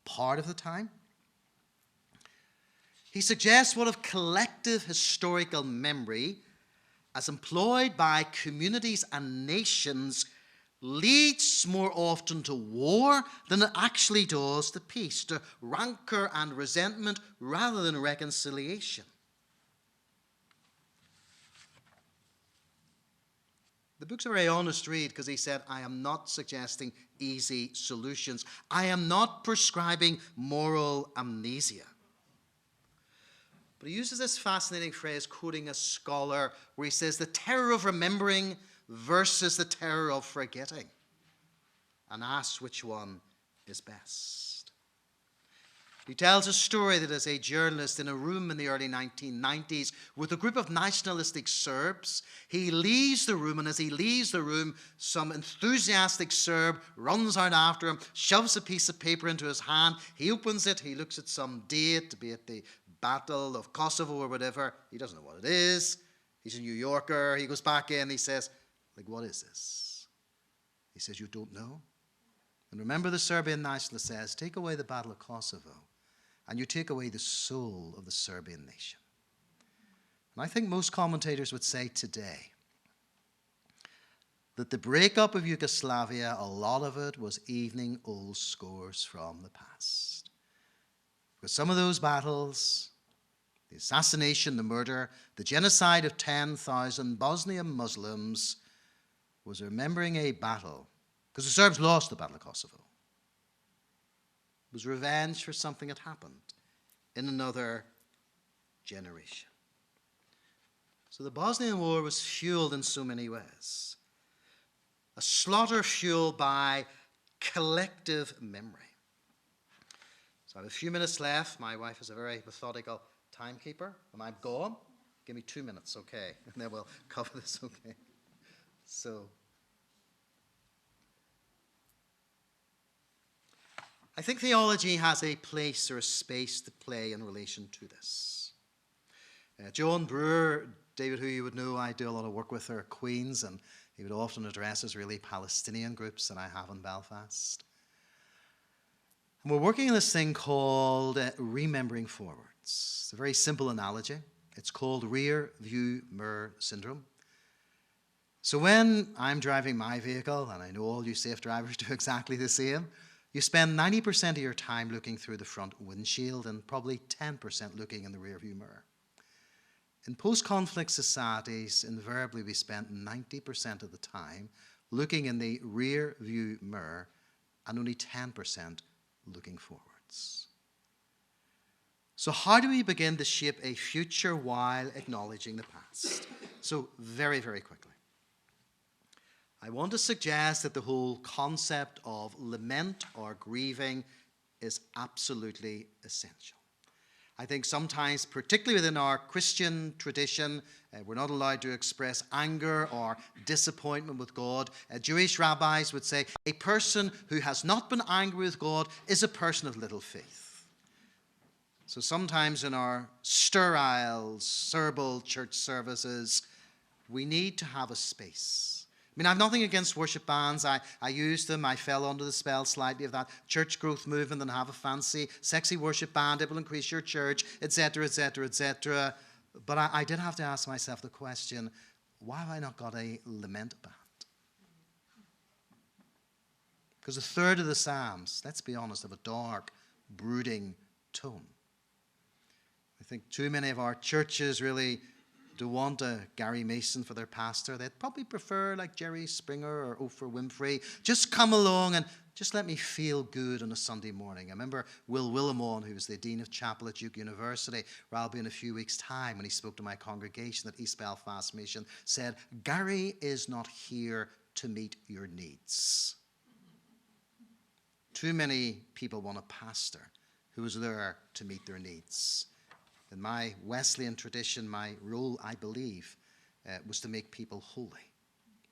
Speaker 2: part of the time. He suggests what if collective historical memory, as employed by communities and nations, leads more often to war than it actually does to peace, to rancor and resentment rather than reconciliation. The book's a very honest read because he said, I am not suggesting easy solutions. I am not prescribing moral amnesia. But he uses this fascinating phrase, quoting a scholar, where he says, the terror of remembering versus the terror of forgetting, and asks which one is best. He tells a story that as a journalist in a room in the early 1990s with a group of nationalistic Serbs, he leaves the room, and as he leaves the room, some enthusiastic Serb runs out after him, shoves a piece of paper into his hand, he opens it, he looks at some date, be it the Battle of Kosovo or whatever, he doesn't know what it is, he's a New Yorker, he goes back in, he says, what is this? He says, you don't know? And remember, the Serbian nationalist says, take away the Battle of Kosovo, and you take away the soul of the Serbian nation. And I think most commentators would say today, that the breakup of Yugoslavia, a lot of it was evening old scores from the past. With some of those battles, the assassination, the murder, the genocide of 10,000 Bosnian Muslims, was remembering a battle, because the Serbs lost the Battle of Kosovo. It was revenge for something that happened in another generation. So the Bosnian War was fueled in so many ways. A slaughter fueled by collective memory. So I have a few minutes left. My wife is a very methodical timekeeper. When I'm gone, give me 2 minutes, okay? And then we'll cover this, okay? So, I think theology has a place or a space to play in relation to this. John Brewer, David, who you would know, I do a lot of work with her at Queen's, and he would often address Israeli Palestinian groups that I have in Belfast. And we're working on this thing called remembering forwards. It's a very simple analogy. It's called rear view mirror syndrome. So when I'm driving my vehicle, and I know all you safe drivers do exactly the same, you spend 90% of your time looking through the front windshield and probably 10% looking in the rear view mirror. In post-conflict societies, invariably we spend 90% of the time looking in the rear view mirror and only 10% looking forwards. So how do we begin to shape a future while acknowledging the past? So very, very quickly. I want to suggest that the whole concept of lament or grieving is absolutely essential. I think sometimes, particularly within our Christian tradition, we're not allowed to express anger or disappointment with God. Jewish rabbis would say a person who has not been angry with God is a person of little faith. So sometimes in our sterile, serble church services, we need to have a space. I mean, I have nothing against worship bands. I used them. I fell under the spell slightly of that church growth movement and have a fancy, sexy worship band. It will increase your church, etc., etc., etc. But I did have to ask myself the question, why have I not got a lament band? Because a third of the Psalms, let's be honest, have a dark, brooding tone. I think too many of our churches really do want a Gary Mason for their pastor. They'd probably prefer like Jerry Springer or Oprah Winfrey. Just come along and just let me feel good on a Sunday morning. I remember Will Willimon, who was the Dean of Chapel at Duke University, probably in a few weeks' time, when he spoke to my congregation at East Belfast Mission, said, Gary is not here to meet your needs. Too many people want a pastor who is there to meet their needs. In my Wesleyan tradition, my role, I believe, was to make people holy,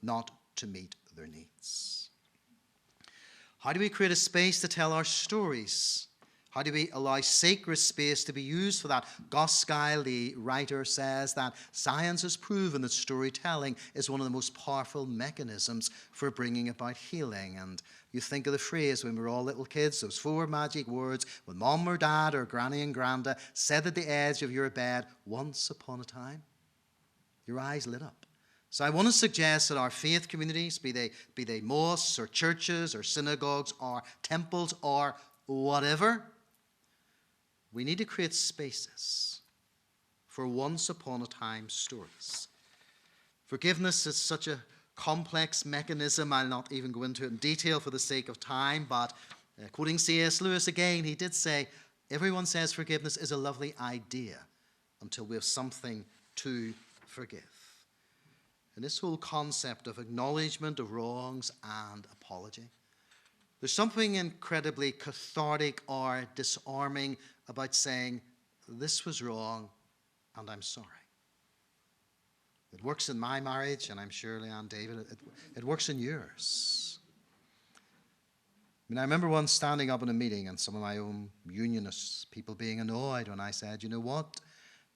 Speaker 2: not to meet their needs. How do we create a space to tell our stories? How do we allow sacred space to be used for that? Goskyle, the writer, says that science has proven that storytelling is one of the most powerful mechanisms for bringing about healing. And you think of the phrase when we were all little kids, those 4 magic words, when mom or dad or granny and granda said at the edge of your bed, once upon a time, your eyes lit up. So I want to suggest that our faith communities, be they mosques or churches or synagogues or temples or whatever, we need to create spaces for once upon a time stories. Forgiveness is such a complex mechanism. I'll not even go into it in detail for the sake of time, but quoting C.S. Lewis again, he did say, everyone says forgiveness is a lovely idea until we have something to forgive. And this whole concept of acknowledgement of wrongs and apology, there's something incredibly cathartic or disarming about saying, this was wrong and I'm sorry. It works in my marriage, and I'm sure, Leanne, David, it works in yours. I mean, I remember once standing up in a meeting and some of my own unionist people being annoyed when I said, you know what,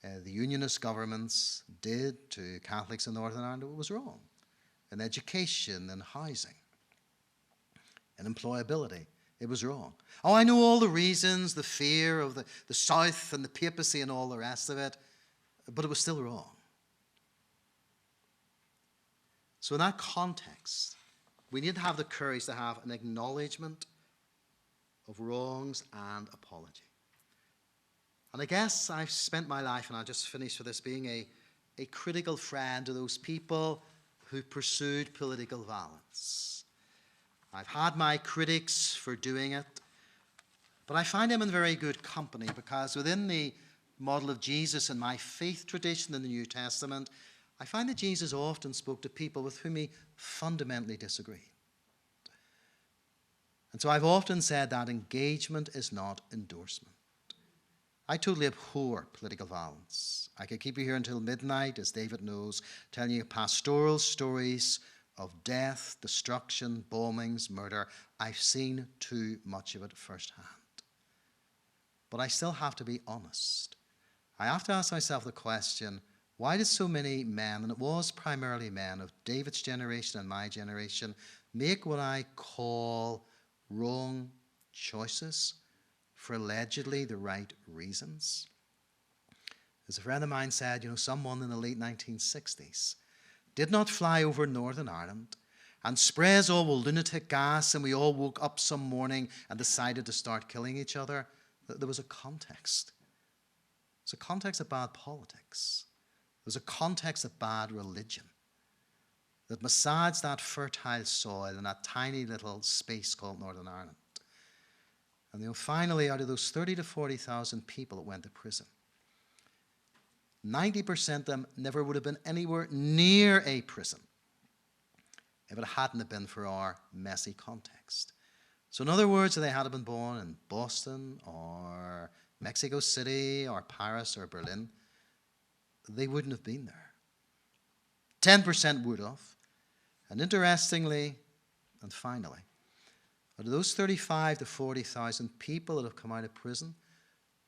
Speaker 2: the unionist governments did to Catholics in Northern Ireland what was wrong in education and housing and employability. It was wrong. Oh, I know all the reasons, the fear of the South and the papacy and all the rest of it, but it was still wrong. So in that context, we need to have the courage to have an acknowledgement of wrongs and apology. And I guess I've spent my life, and I'll just finish with this, being a critical friend to those people who pursued political violence. I've had my critics for doing it, but I find them in very good company, because within the model of Jesus and my faith tradition in the New Testament, I find that Jesus often spoke to people with whom he fundamentally disagreed. And so I've often said that engagement is not endorsement. I totally abhor political violence. I could keep you here until midnight, as David knows, telling you pastoral stories of death, destruction, bombings, murder. I've seen too much of it firsthand. But I still have to be honest. I have to ask myself the question, why did so many men, and it was primarily men of David's generation and my generation, make what I call wrong choices for allegedly the right reasons? As a friend of mine said, someone in the late 1960s did not fly over Northern Ireland and spray us all with lunatic gas, and we all woke up some morning and decided to start killing each other. There was a context. There's a context of bad politics. There's a context of bad religion that massaged that fertile soil in that tiny little space called Northern Ireland. And finally, out of those 30 to 40,000 people that went to prison, 90% of them never would have been anywhere near a prison if it hadn't have been for our messy context. So in other words, if they had been born in Boston or Mexico City or Paris or Berlin, they wouldn't have been there. 10% would have. And interestingly, and finally, out of those 35 to 40,000 people that have come out of prison,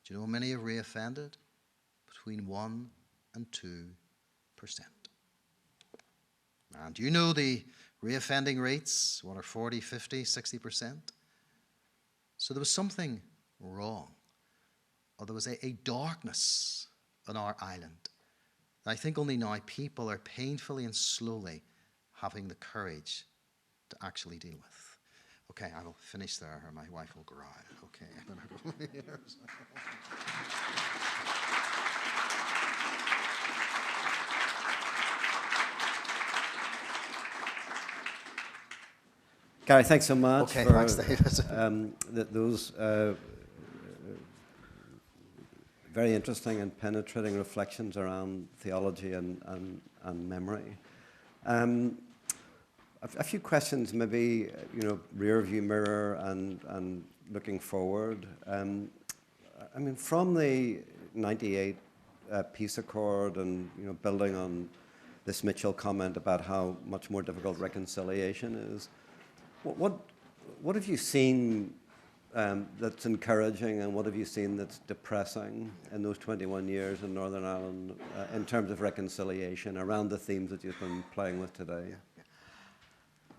Speaker 2: do you know how many have reoffended? Between 1 and 2%. And do you know the reoffending rates? What are 40, 50, 60%? So there was something wrong, or there was a darkness on our island that I think only now people are painfully and slowly having the courage to actually deal with. Okay, I will finish there, or my wife will growl. Okay, I'm going to go here.
Speaker 1: Gary, thanks so much
Speaker 2: okay,
Speaker 1: for
Speaker 2: thanks, David.
Speaker 1: those very interesting and penetrating reflections around theology and memory. A few questions, maybe, rear view mirror and looking forward. I mean, from the 98 peace accord and, building on this Mitchell comment about how much more difficult reconciliation is, what have you seen that's encouraging, and what have you seen that's depressing in those 21 years in Northern Ireland in terms of reconciliation around the themes that you've been playing with today?
Speaker 2: Yeah.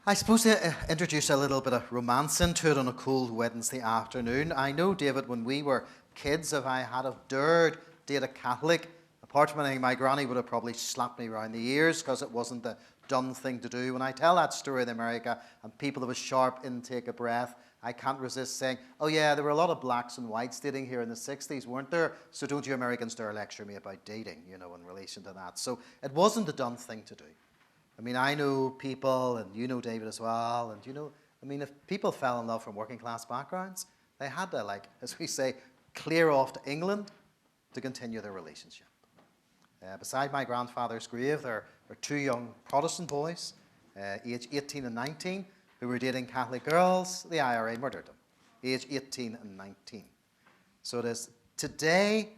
Speaker 2: I suppose to introduce a little bit of romance into it on a cold Wednesday afternoon. I know, David, when we were kids, if I had have dared date a Catholic, apart from anything, my granny would have probably slapped me around the ears because it wasn't the done thing to do. When I tell that story in America and people have a sharp intake of breath, I can't resist saying, oh yeah, there were a lot of blacks and whites dating here in the 60s, weren't there? So don't you Americans dare lecture me about dating, in relation to that. So it wasn't the done thing to do. I mean, I know people, and you know David as well, and if people fell in love from working class backgrounds, they had to, as we say, clear off to England to continue their relationship. Beside my grandfather's grave, there are two young Protestant boys, aged 18 and 19, who were dating Catholic girls. The IRA murdered them, aged 18 and 19. So it is today,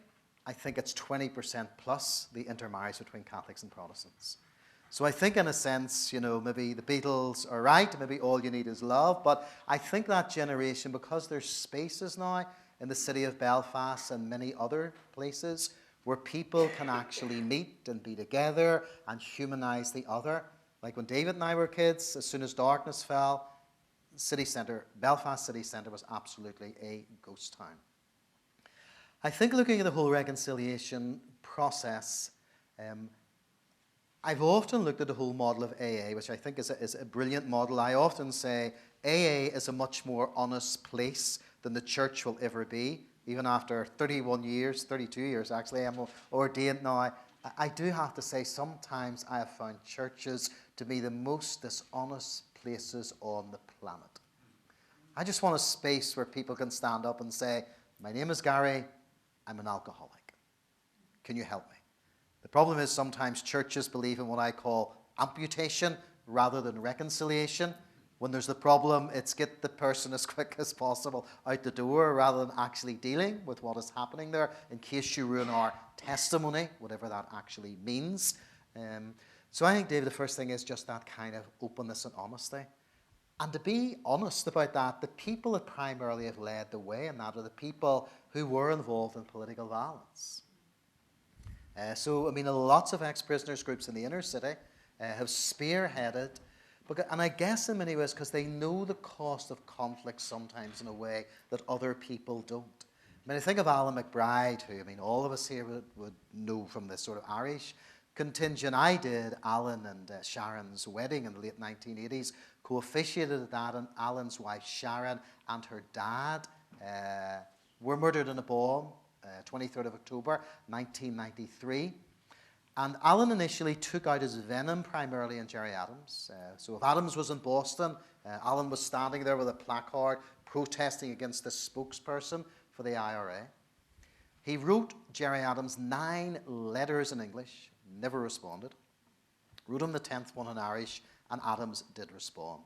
Speaker 2: I think it's 20% plus the intermarriage between Catholics and Protestants. So I think in a sense, maybe the Beatles are right, maybe all you need is love, but I think that generation, because there's spaces now in the city of Belfast and many other places where people can actually meet and be together and humanize the other. Like when David and I were kids, as soon as darkness fell, Belfast city centre was absolutely a ghost town. I think looking at the whole reconciliation process, I've often looked at the whole model of AA, which I think is a brilliant model. I often say AA is a much more honest place than the church will ever be. Even after 31 years, 32 years actually, I'm ordained now. I do have to say sometimes I have found churches to be the most dishonest places on the planet. I just want a space where people can stand up and say, my name is Gary, I'm an alcoholic. Can you help me? The problem is sometimes churches believe in what I call amputation rather than reconciliation. When there's the problem, it's get the person as quick as possible out the door rather than actually dealing with what is happening there in case you ruin our testimony, whatever that actually means. So I think, David, the first thing is just that kind of openness and honesty. And to be honest about that, the people that primarily have led the way in that are the people who were involved in political violence. Lots of ex-prisoners groups in the inner city have spearheaded, and I guess in many ways because they know the cost of conflict sometimes in a way that other people don't. I think of Alan McBride, who all of us here would know from this sort of Irish contingent. I did Alan and Sharon's wedding in the late 1980s, co-officiated at that, and Alan's wife Sharon and her dad were murdered in a bomb, 23rd of October 1993. And Alan initially took out his venom primarily in Gerry Adams. So if Adams was in Boston, Alan was standing there with a placard protesting against the spokesperson for the IRA. He wrote Gerry Adams 9 letters in English, never responded. Wrote him the 10th one in Irish, and Adams did respond.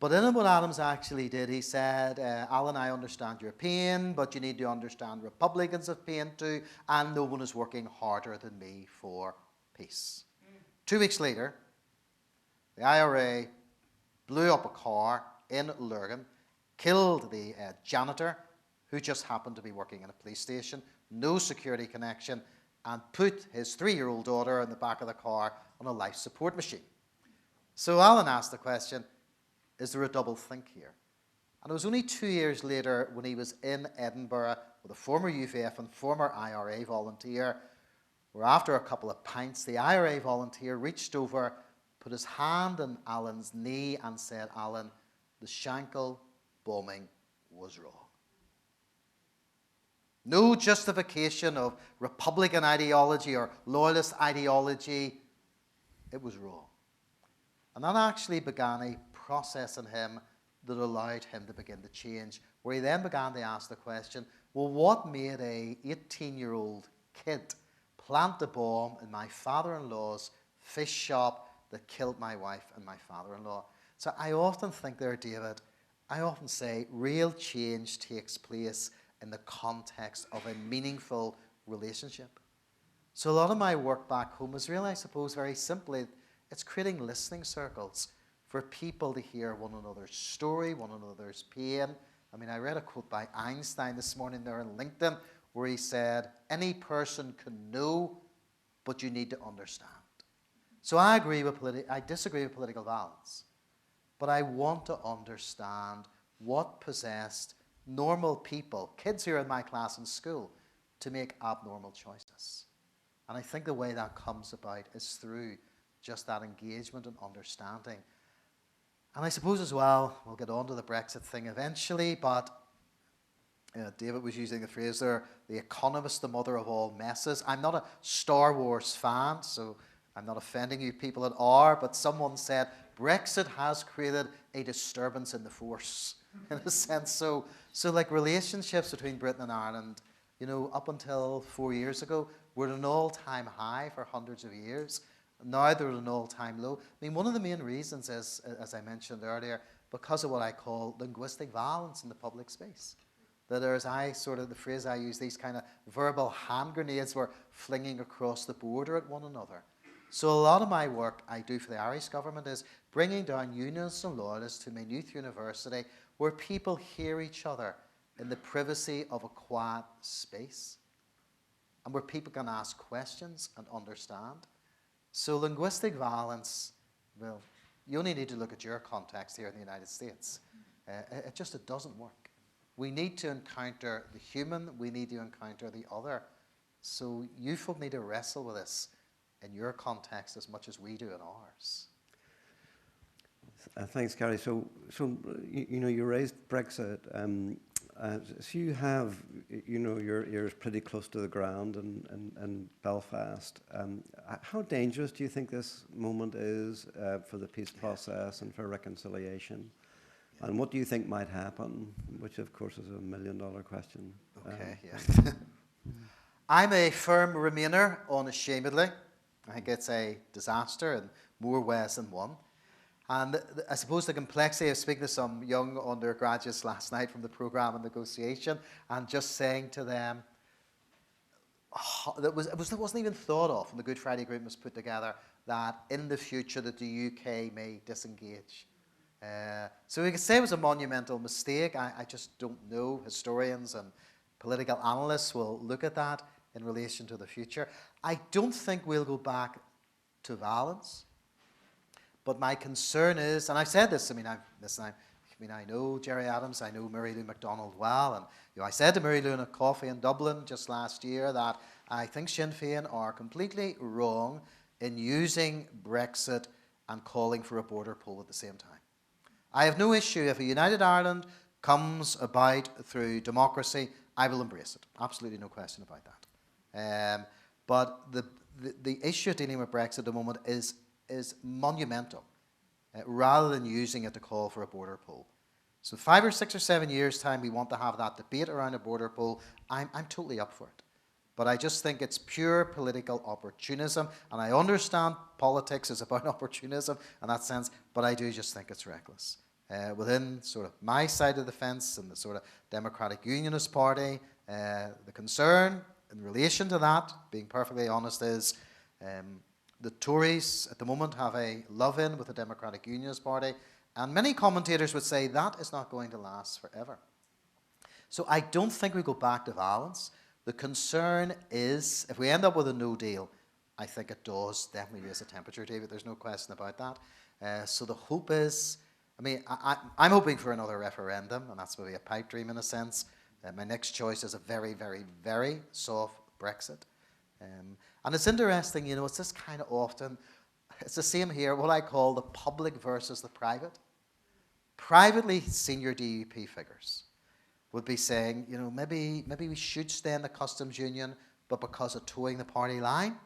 Speaker 2: But in what Adams actually did, he said, Alan, I understand your pain, but you need to understand Republicans have pain too, and no one is working harder than me for peace. 2 weeks later, the IRA blew up a car in Lurgan, killed the janitor, who just happened to be working in a police station, no security connection, and put his 3-year-old daughter in the back of the car on a life support machine. So Alan asked the question, is there a double think here? And it was only 2 years later when he was in Edinburgh with a former UVF and former IRA volunteer, where after a couple of pints, the IRA volunteer reached over, put his hand on Alan's knee and said, Alan, the Shankill bombing was wrong. No justification of Republican ideology or loyalist ideology. It was wrong. And that actually began a process in him that allowed him to begin to change, where he then began to ask the question, well, what made a 18-year-old kid plant a bomb in my father-in-law's fish shop that killed my wife and my father-in-law? So I often think there, David, I often say real change takes place in the context of a meaningful relationship. So a lot of my work back home is really, I suppose, very simply, it's creating listening circles for people to hear one another's story, one another's pain. I read a quote by Einstein this morning there on LinkedIn where he said, any person can know, but you need to understand. So I disagree with political violence, but I want to understand what possessed normal people, kids who are in my class in school, to make abnormal choices. And I think the way that comes about is through just that engagement and understanding. And I suppose as well, we'll get on to the Brexit thing eventually, but David was using the phrase there, the economist, the mother of all messes. I'm not a Star Wars fan, so I'm not offending you people that are, but someone said Brexit has created a disturbance in the force, in a sense. So like relationships between Britain and Ireland, up until 4 years ago, were at an all-time high for hundreds of years. Now they're at an all-time low. One of the main reasons is, as I mentioned earlier, because of what I call linguistic violence in the public space. That there's, the phrase I use, these kind of verbal hand grenades were flinging across the border at one another. So a lot of my work I do for the Irish government is bringing down unionists and loyalists to Maynooth University where people hear each other in the privacy of a quiet space and where people can ask questions and understand. So linguistic violence, well, you only need to look at your context here in the United States. It doesn't work. We need to encounter the human, we need to encounter the other. So you folk need to wrestle with this in your context as much as we do in ours.
Speaker 1: Thanks, Gary. So you raised Brexit. So you have, you're pretty close to the ground in Belfast. How dangerous do you think this moment is for the peace process and for reconciliation? And what do you think might happen? Which, of course, is $1 million question.
Speaker 2: Okay, yeah. I'm a firm Remainer, unashamedly. I think it's a disaster in more ways than one. And I suppose the complexity of speaking to some young undergraduates last night from the programme on negotiation and just saying to them, it wasn't even thought of when the Good Friday Agreement was put together, that in the future that the UK may disengage. So we could say it was a monumental mistake. I just don't know. Historians and political analysts will look at that in relation to the future. I don't think we'll go back to violence. But my concern is, and I've said this, I know Gerry Adams, I know Mary Lou MacDonald well, and I said to Mary Lou in a coffee in Dublin just last year that I think Sinn Féin are completely wrong in using Brexit and calling for a border poll at the same time. I have no issue if a united Ireland comes about through democracy, I will embrace it. Absolutely no question about that. But the issue dealing with Brexit at the moment is monumental, rather than using it to call for a border poll. So 5 or 6 or 7 years' time, we want to have that debate around a border poll. I'm totally up for it. But I just think it's pure political opportunism, and I understand politics is about opportunism in that sense, but I do just think it's reckless. Within sort of my side of the fence and the sort of Democratic Unionist Party, the concern in relation to that, being perfectly honest, is the Tories at the moment have a love-in with the Democratic Unionist Party, and many commentators would say that is not going to last forever. So I don't think we go back to violence. The concern is, if we end up with a no deal, I think it does definitely raise the temperature, David. There's no question about that. So the hope is, I'm hoping for another referendum, and that's maybe a pipe dream in a sense. My next choice is a very, very, very soft Brexit. And it's interesting, it's this kind of often, it's the same here, what I call the public versus the private. Privately, senior DUP figures would be saying, maybe we should stay in the customs union, but because of towing the party line,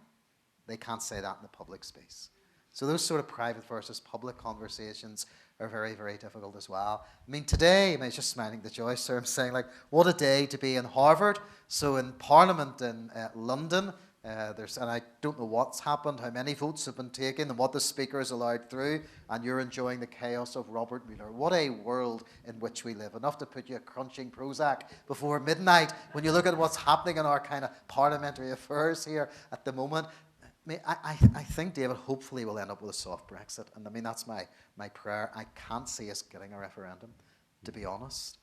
Speaker 2: they can't say that in the public space. So those sort of private versus public conversations are very, very difficult as well. Today, I was just smiling to Joyce there, I'm saying, what a day to be in Harvard. So in Parliament in London, and I don't know what's happened, how many votes have been taken, and what the Speaker is allowed through, and you're enjoying the chaos of Robert Mueller. What a world in which we live. Enough to put you a crunching Prozac before midnight when you look at what's happening in our kind of parliamentary affairs here at the moment. I think, David, hopefully we'll end up with a soft Brexit, and that's my prayer. I can't see us getting a referendum, to be honest.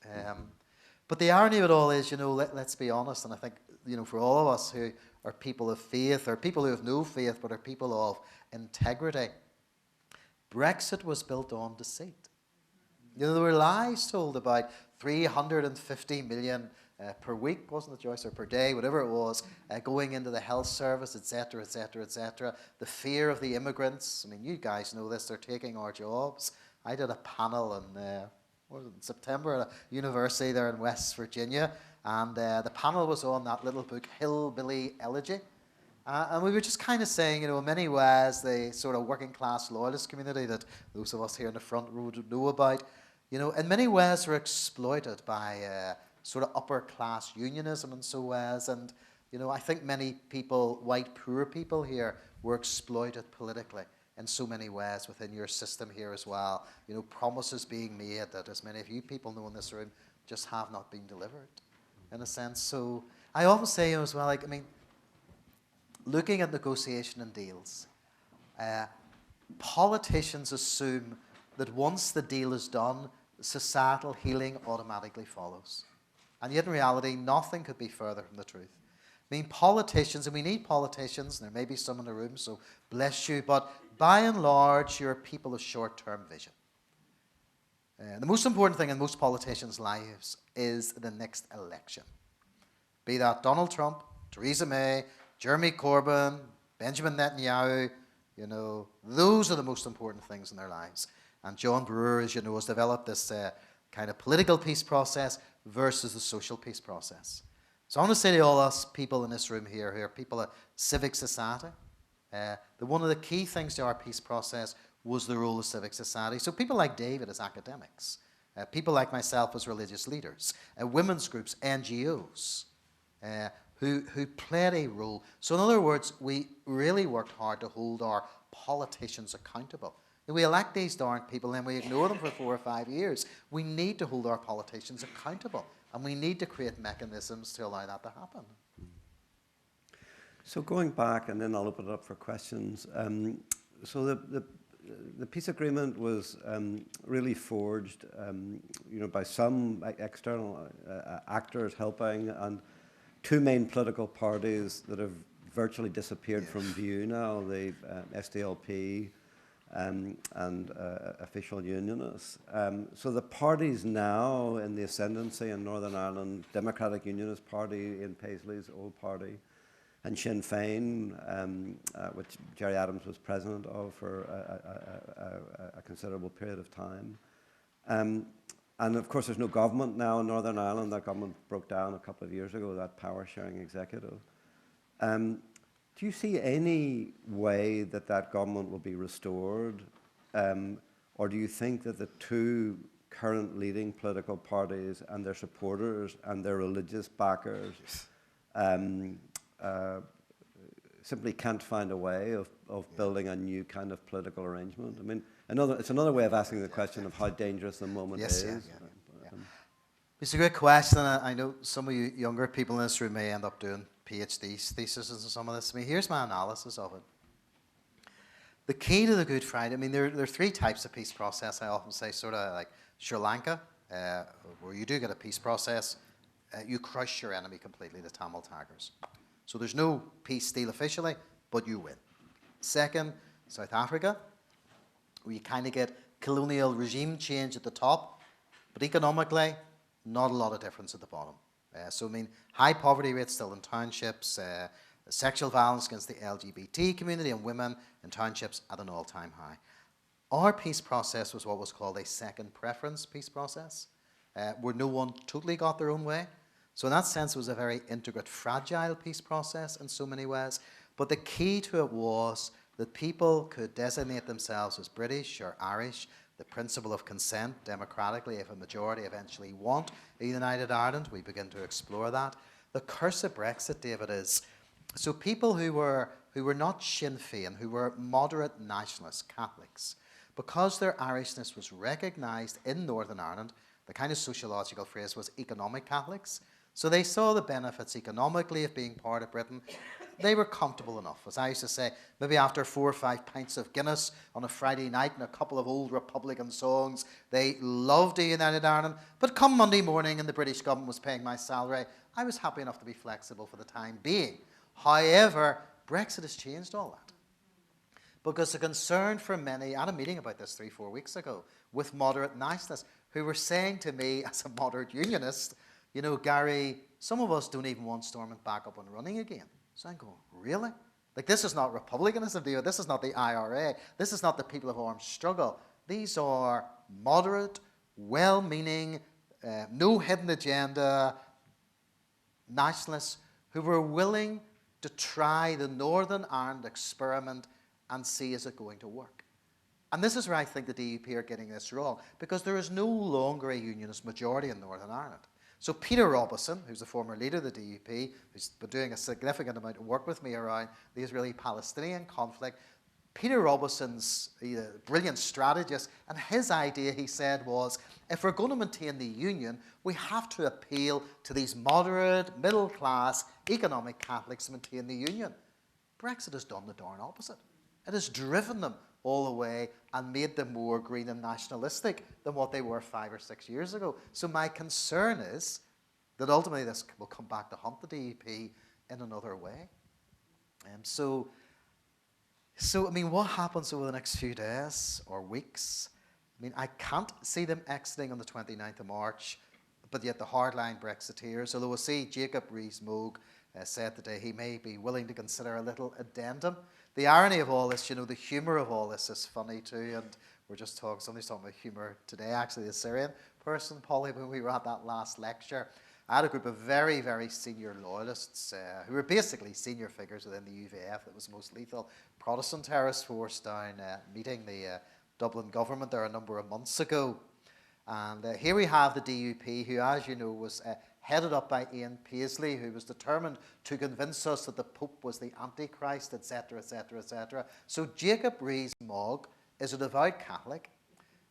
Speaker 2: But the irony of it all is, let's be honest, and I think, for all of us who are people of faith, or people who have no faith, but are people of integrity, Brexit was built on deceit. There were lies told about 350 million per week, wasn't it, Joyce, or per day, whatever it was, going into the health service, etc., etc., etc. The fear of the immigrants. You guys know this, they're taking our jobs. I did a panel in September at a university there in West Virginia, and the panel was on that little book, Hillbilly Elegy. And we were just kind of saying, in many ways, the sort of working class loyalist community that those of us here in the front row know about, in many ways are exploited by sort of upper class unionism and so as. And, I think many people, white poor people here, were exploited politically in so many ways within your system here as well. Promises being made that, as many of you people know in this room, just have not been delivered, in a sense. So I often say as well, looking at negotiation and deals, politicians assume that once the deal is done, societal healing automatically follows. And yet in reality, nothing could be further from the truth. Politicians, and we need politicians, and there may be some in the room, so bless you, but by and large, you're people of short-term vision. The most important thing in most politicians' lives is the next election. Be that Donald Trump, Theresa May, Jeremy Corbyn, Benjamin Netanyahu, you know, those are the most important things in their lives. And John Brewer, as you know, has developed this kind of political peace process versus the social peace process. So I want to say to all us people in this room here who are people of civic society, that one of the key things to our peace process was the role of civic society. So people like David as academics, people like myself as religious leaders, women's groups, NGOs, who played a role. So in other words, we really worked hard to hold our politicians accountable. We elect these darn people and we ignore them for 4 or 5 years. We need to hold our politicians accountable, and we need to create mechanisms to allow that to happen.
Speaker 1: So going back, and then I'll open it up for questions. So the peace agreement was really forged, by some external actors helping, and two main political parties that have virtually disappeared from view now: the SDLP and official unionists. So the parties now in the ascendancy in Northern Ireland: Democratic Unionist Party, Ian Paisley's old party, and Sinn Féin, which Gerry Adams was president of for a considerable period of time. And of course, there's no government now in Northern Ireland. That government broke down a couple of years ago, that power-sharing executive. Do you see any way that that government will be restored? Or do you think that the two current leading political parties and their supporters and their religious backers simply can't find a way of building a new kind of political arrangement? I mean, it's another way of asking the question of how dangerous the moment is.
Speaker 2: It's a great question. I know some of you younger people in this room may end up doing PhD theses on some of this. I mean, here's my analysis of it. The key to the Good Friday, I mean, there are three types of peace process. I often say, sort of like Sri Lanka, where you do get a peace process, you crush your enemy completely, the Tamil Tigers. So there's no peace deal officially, but you win. Second, South Africa, where you kind of get colonial regime change at the top, but economically, not a lot of difference at the bottom. So, I mean, high poverty rates still in townships, sexual violence against the LGBT community and women in townships at an all-time high. Our peace process was what was called a second preference peace process, where no one totally got their own way. So in that sense, it was a very intricate, fragile peace process in so many ways. But the key to it was that people could designate themselves as British or Irish. The principle of consent democratically, if a majority eventually want a united Ireland, we begin to explore that. The curse of Brexit, David, is so people who were not Sinn Féin, who were moderate nationalists, Catholics, because their Irishness was recognised in Northern Ireland, the kind of sociological phrase was economic Catholics. So they saw the benefits economically of being part of Britain. They were comfortable enough. As I used to say, maybe after 4 or 5 pints of Guinness on a Friday night and a couple of old Republican songs, they loved a united Ireland. But come Monday morning and the British government was paying my salary, I was happy enough to be flexible for the time being. However, Brexit has changed all that. Because the concern for many, I had a meeting about this 3 or 4 weeks ago, with moderate nationalists who were saying to me as a moderate unionist, you know, Gary, some of us don't even want Stormont back up and running again. So I'm going, really? Like, this is not republicanism, this is not the IRA, this is not the people of armed struggle. These are moderate, well-meaning, no hidden agenda nationalists who were willing to try the Northern Ireland experiment and see is it going to work. And this is where I think the DUP are getting this wrong, because there is no longer a unionist majority in Northern Ireland. So Peter Robison, who's the former leader of the DUP, who's been doing a significant amount of work with me around the Israeli-Palestinian conflict, Peter Robison's a brilliant strategist, and his idea, he said, was if we're going to maintain the union, we have to appeal to these moderate, middle-class, economic Catholics to maintain the union. Brexit has done the darn opposite. It has driven them all the way and made them more green and nationalistic than what they were 5 or 6 years ago. So my concern is that ultimately this will come back to haunt the DUP in another way. So I mean, what happens over the next few days or weeks? I mean, I can't see them exiting on the 29th of March, but yet the hardline Brexiteers, although we'll see Jacob Rees-Mogg said today he may be willing to consider a little addendum. The irony of all this, the humour of all this is funny too, and we're just talking, somebody's talking about humour today, actually, the Syrian person, Polly, when we were at that last lecture. I had a group of very, very senior loyalists who were basically senior figures within the UVF, that was the most lethal Protestant terrorist force, down meeting the Dublin government there a number of months ago. And here we have the DUP, who, as you know, was headed up by Ian Paisley, who was determined to convince us that the Pope was the Antichrist, etc., etc., etc. So Jacob Rees-Mogg is a devout Catholic,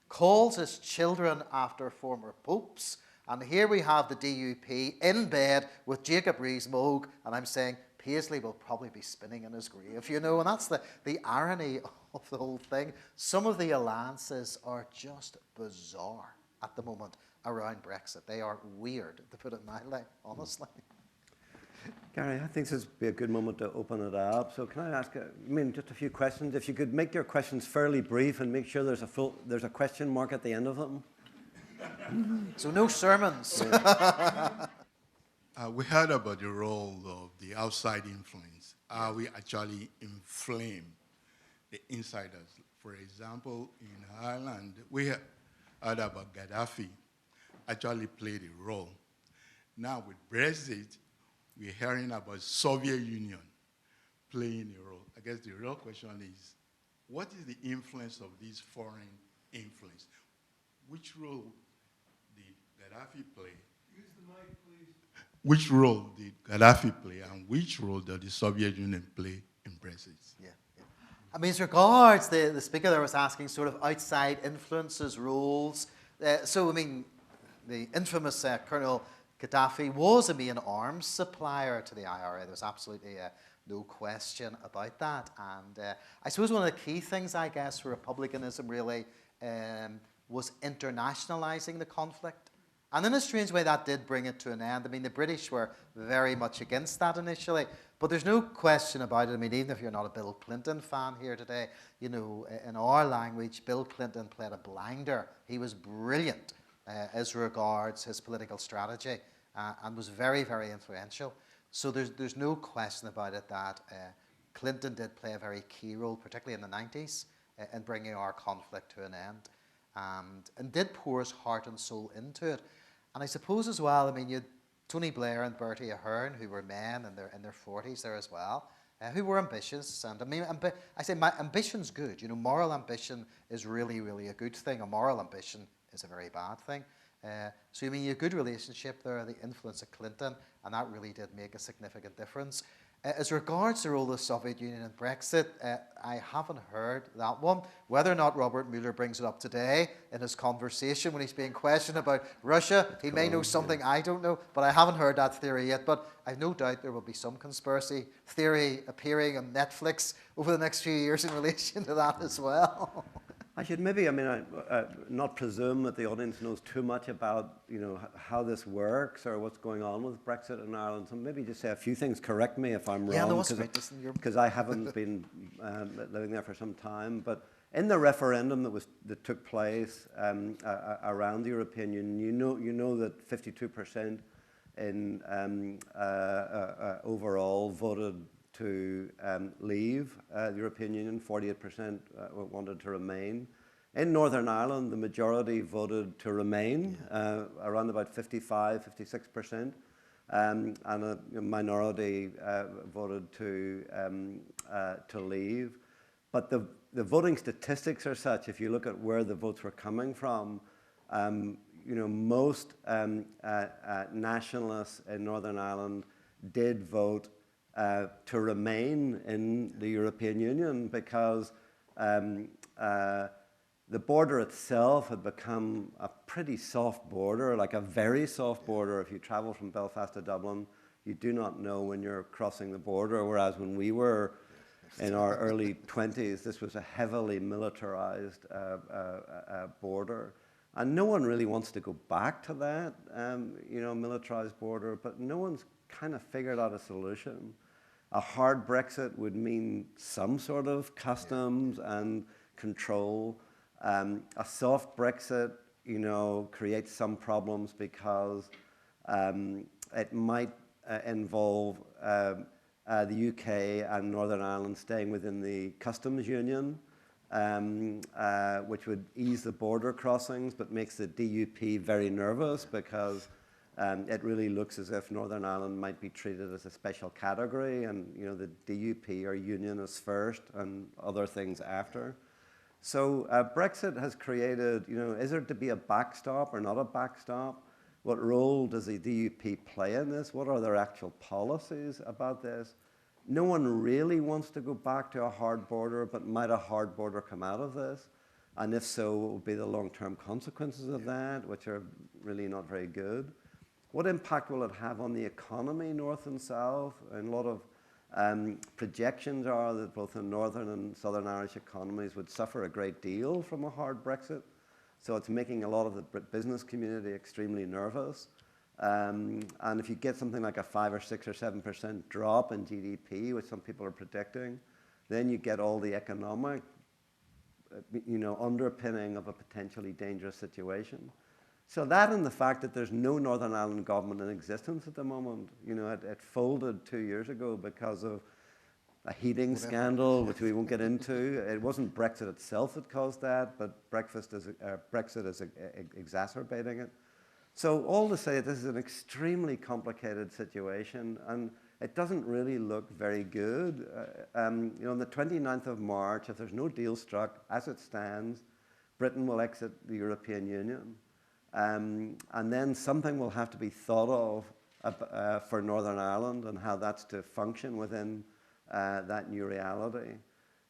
Speaker 2: calls his children after former popes, and here we have the DUP in bed with Jacob Rees-Mogg, and I'm saying Paisley will probably be spinning in his grave, and that's the irony of the whole thing. Some of the alliances are just bizarre at the moment around Brexit. They are weird, to put it mildly, honestly.
Speaker 1: Gary, I think this would be a good moment to open it up. So can I ask, just a few questions? If you could make your questions fairly brief and make sure there's a question mark at the end of them.
Speaker 2: So no sermons.
Speaker 3: We heard about the role of the outside influence. We actually inflame the insiders. For example, in Ireland, we heard about Gaddafi actually played a role. Now with Brexit, we're hearing about Soviet Union playing a role. I guess the real question is, what is the influence of these foreign influence? Which role did Gaddafi play?
Speaker 4: Use the mic, please.
Speaker 3: Which role did Gaddafi play, and which role did the Soviet Union play in Brexit?
Speaker 2: Yeah. As regards the speaker there was asking sort of outside influences, roles. The infamous Colonel Gaddafi was a main arms supplier to the IRA. There was absolutely no question about that. And I suppose one of the key things, I guess, for republicanism really was internationalizing the conflict. And in a strange way, that did bring it to an end. The British were very much against that initially. But there's no question about it. Even if you're not a Bill Clinton fan here today, in our language, Bill Clinton played a blinder. He was brilliant as regards his political strategy and was very, very influential. So there's no question about it that Clinton did play a very key role, particularly in the 90s, in bringing our conflict to an end, and did pour his heart and soul into it. And I suppose as well, you had Tony Blair and Bertie Ahern, who were men in their 40s there as well, who were ambitious. And I say my ambition's good. Moral ambition is really, really a good thing. A moral ambition is a very bad thing. So you have a good relationship there, the influence of Clinton, and that really did make a significant difference. As regards the role of the Soviet Union in Brexit, I haven't heard that one. Whether or not Robert Mueller brings it up today in his conversation when he's being questioned about Russia, he may know something I don't know, but I haven't heard that theory yet. But I've no doubt there will be some conspiracy theory appearing on Netflix over the next few years in relation to that as well.
Speaker 1: I should maybe, not presume that the audience knows too much about, how this works or what's going on with Brexit in Ireland. So maybe just say a few things. Correct me if I'm wrong.
Speaker 2: Yeah, no, that's right.
Speaker 1: Because I haven't been living there for some time. But in the referendum that took place around the European Union, you know that 52% in overall voted to leave the European Union, 48% wanted to remain. In Northern Ireland, the majority voted to remain, around about 55, 56%, and a minority voted to leave. But the voting statistics are such, if you look at where the votes were coming from, most nationalists in Northern Ireland did vote to remain in the European Union because the border itself had become a pretty soft border, like a very soft border. If you travel from Belfast to Dublin, you do not know when you're crossing the border, whereas when we were in our early 20s, this was a heavily militarized border. And no one really wants to go back to that, militarized border, but no one's kind of figured out a solution. A hard Brexit would mean some sort of customs and control. A soft Brexit, creates some problems because it might involve the UK and Northern Ireland staying within the customs union, which would ease the border crossings, but makes the DUP very nervous because it really looks as if Northern Ireland might be treated as a special category, and the DUP are unionists first and other things after. So Brexit has created, is there to be a backstop or not a backstop? What role does the DUP play in this? What are their actual policies about this? No one really wants to go back to a hard border, but might a hard border come out of this? And if so, what would be the long-term consequences of that, which are really not very good? What impact will it have on the economy, north and south? And a lot of projections are that both the northern and southern Irish economies would suffer a great deal from a hard Brexit. So it's making a lot of the business community extremely nervous. And if you get something like a 5 or 6 or 7% drop in GDP, which some people are predicting, then you get all the economic, underpinning of a potentially dangerous situation. So that and the fact that there's no Northern Ireland government in existence at the moment, it folded 2 years ago because of a heating scandal, which we won't get into. It wasn't Brexit itself that caused that, but Brexit is exacerbating it. So all to say, this is an extremely complicated situation, and it doesn't really look very good. On the 29th of March, if there's no deal struck, as it stands, Britain will exit the European Union. And then something will have to be thought of for Northern Ireland and how that's to function within that new reality.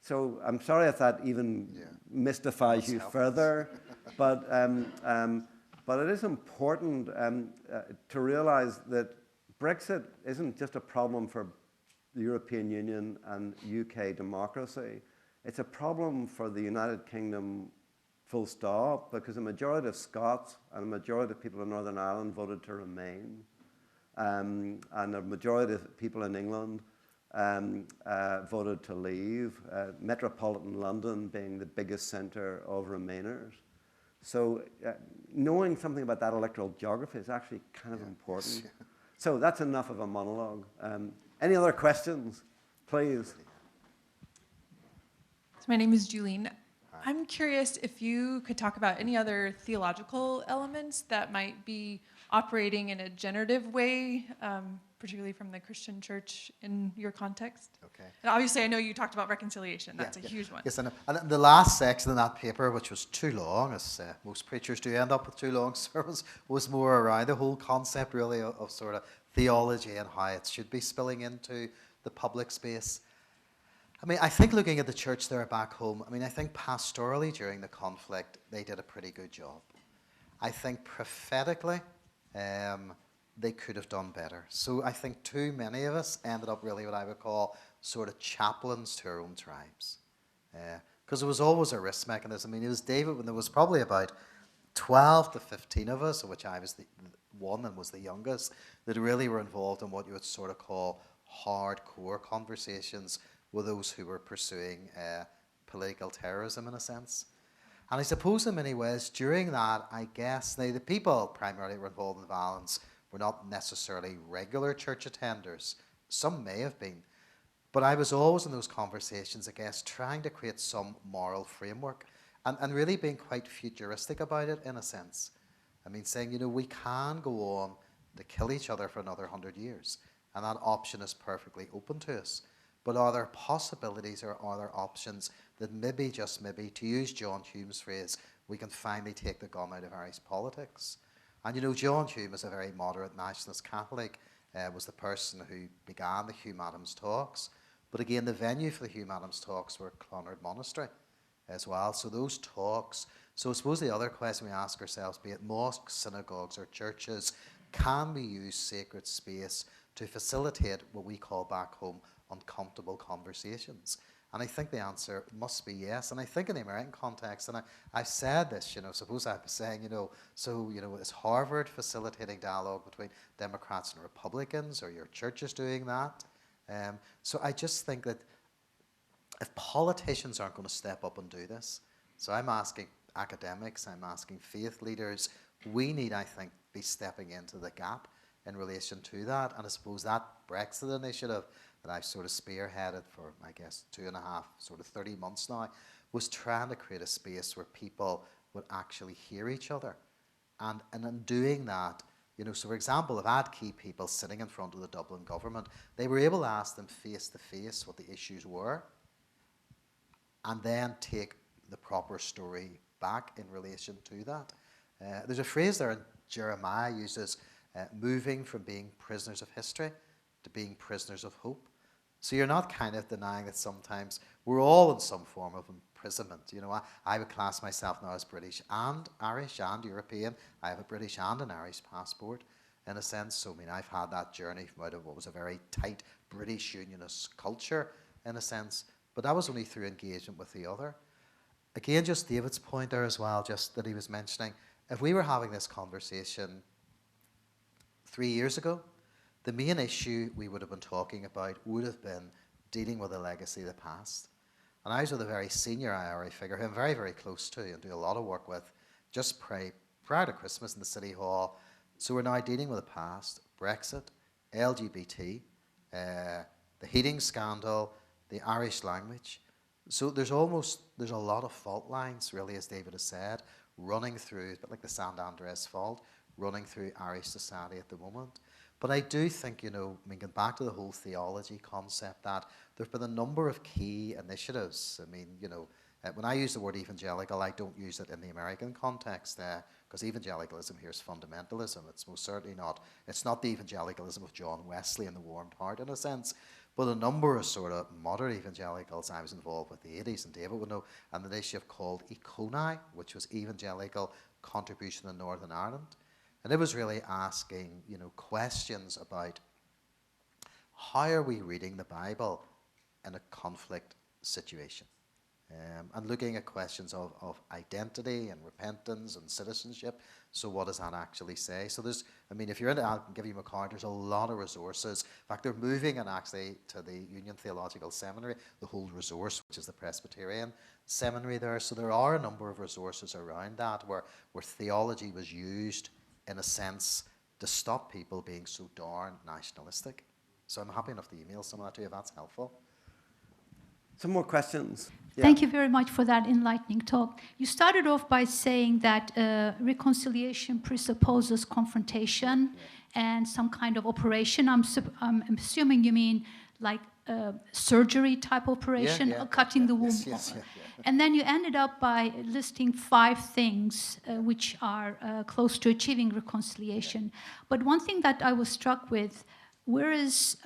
Speaker 1: So I'm sorry if that even mystifies you further, but it is important to realize that Brexit isn't just a problem for the European Union and UK democracy. It's a problem for the United Kingdom full stop, because a majority of Scots and a majority of people in Northern Ireland voted to remain. And a majority of people in England voted to leave, metropolitan London being the biggest centre of Remainers. So knowing something about that electoral geography is actually kind of important. So that's enough of a monologue. Any other questions, please?
Speaker 4: So my name is Julene. I'm curious if you could talk about any other theological elements that might be operating in a generative way, particularly from the Christian church in your context.
Speaker 2: Okay.
Speaker 4: And obviously, I know you talked about reconciliation. That's a huge one.
Speaker 2: Yes, and the last section of that paper, which was too long, as most preachers do end up with too long sermons, was more around the whole concept, really, of sort of theology and how it should be spilling into the public space. I mean, I think looking at the church there back home, I think pastorally during the conflict, they did a pretty good job. I think prophetically, they could have done better. So I think too many of us ended up really what I would call sort of chaplains to our own tribes. Because there was always a risk mechanism. It was David, when there was probably about 12 to 15 of us, of which I was the one and was the youngest, that really were involved in what you would sort of call hardcore conversations with those who were pursuing political terrorism, in a sense. And I suppose in many ways, during that, I guess, the people primarily were involved in violence were not necessarily regular church attenders. Some may have been. But I was always in those conversations, I guess, trying to create some moral framework and really being quite futuristic about it, in a sense. Saying, we can go on to kill each other for another 100 years, and that option is perfectly open to us. But are there possibilities or are there options that maybe, just maybe, to use John Hume's phrase, we can finally take the gum out of Irish politics? And John Hume is a very moderate nationalist Catholic, was the person who began the Hume Adams talks. But again, the venue for the Hume Adams talks were Clonard Monastery as well. So those talks, so I suppose the other question we ask ourselves, be it mosques, synagogues or churches, can we use sacred space to facilitate what we call back home uncomfortable conversations? And I think the answer must be yes. And I think in the American context, and I said this, suppose I was saying, is Harvard facilitating dialogue between Democrats and Republicans, or your church is doing that? So I just think that if politicians aren't going to step up and do this, so I'm asking academics, I'm asking faith leaders, we need, I think, be stepping into the gap in relation to that. And I suppose that Brexit initiative that I've sort of spearheaded for, I guess, 2.5, sort of 30 months now, was trying to create a space where people would actually hear each other. And in doing that, so for example, if I had key people sitting in front of the Dublin government, they were able to ask them face to face what the issues were, and then take the proper story back in relation to that. There's a phrase there in Jeremiah uses, moving from being prisoners of history to being prisoners of hope. So you're not kind of denying that sometimes we're all in some form of imprisonment. I would class myself now as British and Irish and European. I have a British and an Irish passport in a sense. So, I've had that journey from out of what was a very tight British unionist culture in a sense. But that was only through engagement with the other. Again, just David's point there as well, just that he was mentioning, if we were having this conversation 3 years ago, the main issue we would have been talking about would have been dealing with the legacy of the past. And I was with a very senior IRA figure who I'm very, very close to and do a lot of work with just prior to Christmas in the City Hall. So we're now dealing with the past, Brexit, LGBT, the heating scandal, the Irish language. So there's a lot of fault lines, really, as David has said, running through, a bit like the Sant Andreas fault, running through Irish society at the moment. But I do think, going back to the whole theology concept, that there have been a number of key initiatives. When I use the word evangelical, I don't use it in the American context, because evangelicalism here is fundamentalism. It's most certainly not. It's not the evangelicalism of John Wesley and the Warmed Heart, in a sense. But a number of sort of modern evangelicals I was involved with the 80s, and David would know, and an initiative called Econi, which was Evangelical Contribution in Northern Ireland. And it was really asking, questions about how are we reading the Bible in a conflict situation? And looking at questions of identity and repentance and citizenship. So what does that actually say? So there's, if you're into, I'll give you my card, there's a lot of resources. In fact, they're moving and actually to the Union Theological Seminary, the whole resource, which is the Presbyterian Seminary there. So there are a number of resources around that where theology was used in a sense to stop people being so darn nationalistic. So I'm happy enough to email some of that to you if that's helpful.
Speaker 1: Some more questions? Yeah.
Speaker 5: Thank you very much for that enlightening talk. You started off by saying that reconciliation presupposes confrontation and some kind of operation. I'm assuming you mean like surgery type operation, cutting the womb.
Speaker 2: Yes.
Speaker 5: And then you ended up by listing 5 things which are close to achieving reconciliation. But one thing that I was struck with, where is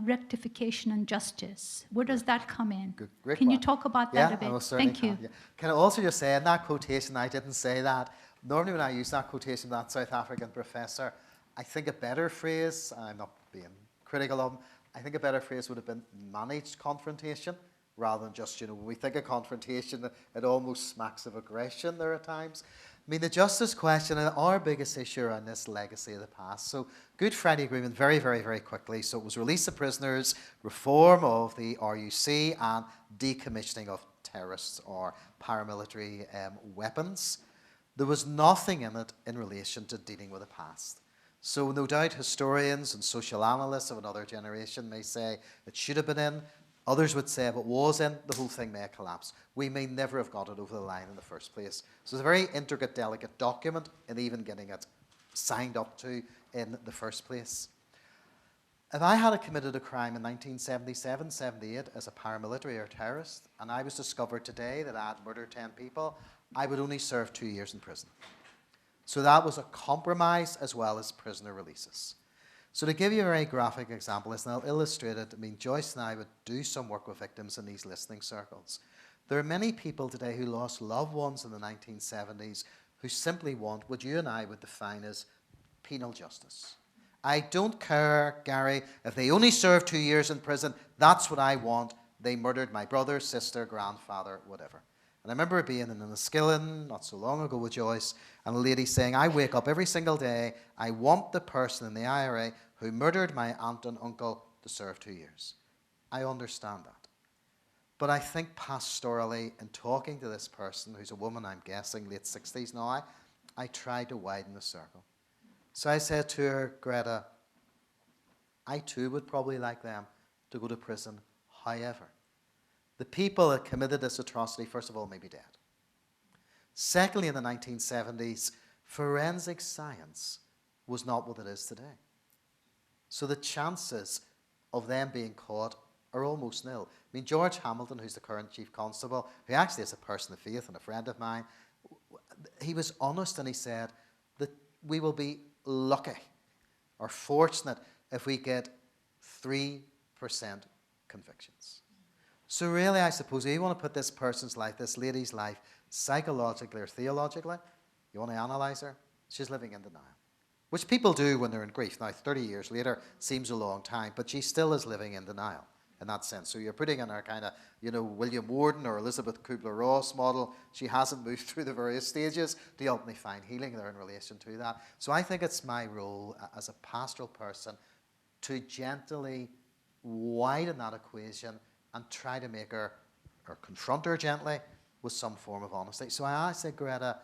Speaker 5: rectification and justice? Where does that come in?
Speaker 2: Great
Speaker 5: Can you
Speaker 2: point.
Speaker 5: talk about that a bit? Thank you.
Speaker 2: Yeah. Can I also just say in that quotation, I didn't say that. Normally when I use that quotation, that South African professor, I think a better phrase, I'm not being critical of him, I think a better phrase would have been managed confrontation, rather than just, when we think of confrontation, it almost smacks of aggression there at times. The justice question, our biggest issue around this legacy of the past. So, Good Friday Agreement, very, very, very quickly. So, it was release of prisoners, reform of the RUC, and decommissioning of terrorists or paramilitary weapons. There was nothing in it in relation to dealing with the past. So, no doubt historians and social analysts of another generation may say it should have been in. Others would say if it was in, the whole thing may collapse. We may never have got it over the line in the first place. So it's a very intricate, delicate document in even getting it signed up to in the first place. If I had committed a crime in 1977, 78 as a paramilitary or terrorist, and I was discovered today that I had murdered 10 people, I would only serve 2 years in prison. So that was a compromise as well as prisoner releases. So to give you a very graphic example, and I'll illustrate it, Joyce and I would do some work with victims in these listening circles. There are many people today who lost loved ones in the 1970s who simply want what you and I would define as penal justice. I don't care, Gary, if they only serve 2 years in prison, that's what I want. They murdered my brother, sister, grandfather, whatever. And I remember being in Enniskillen not so long ago with Joyce, and a lady saying, I wake up every single day, I want the person in the IRA who murdered my aunt and uncle to serve 2 years. I understand that. But I think pastorally, in talking to this person, who's a woman, I'm guessing, late 60s now, I tried to widen the circle. So I said to her, Greta, I too would probably like them to go to prison. However, the people that committed this atrocity, first of all, may be dead. Secondly, in the 1970s, forensic science was not what it is today. So the chances of them being caught are almost nil. I mean, George Hamilton, who's the current chief constable, who actually is a person of faith and a friend of mine, he was honest and he said that we will be lucky or fortunate if we get 3% convictions. So really, I suppose, if you want to put this person's life, this lady's life, psychologically or theologically, you want to analyse her, she's living in denial. Which people do when they're in grief. Now, 30 years later seems a long time, but she still is living in denial in that sense. So you're putting in her kind of, William Worden or Elizabeth Kubler-Ross model. She hasn't moved through the various stages to ultimately find healing there in relation to that. So I think it's my role as a pastoral person to gently widen that equation and try to make her, or confront her gently with some form of honesty. So I asked her, Greta,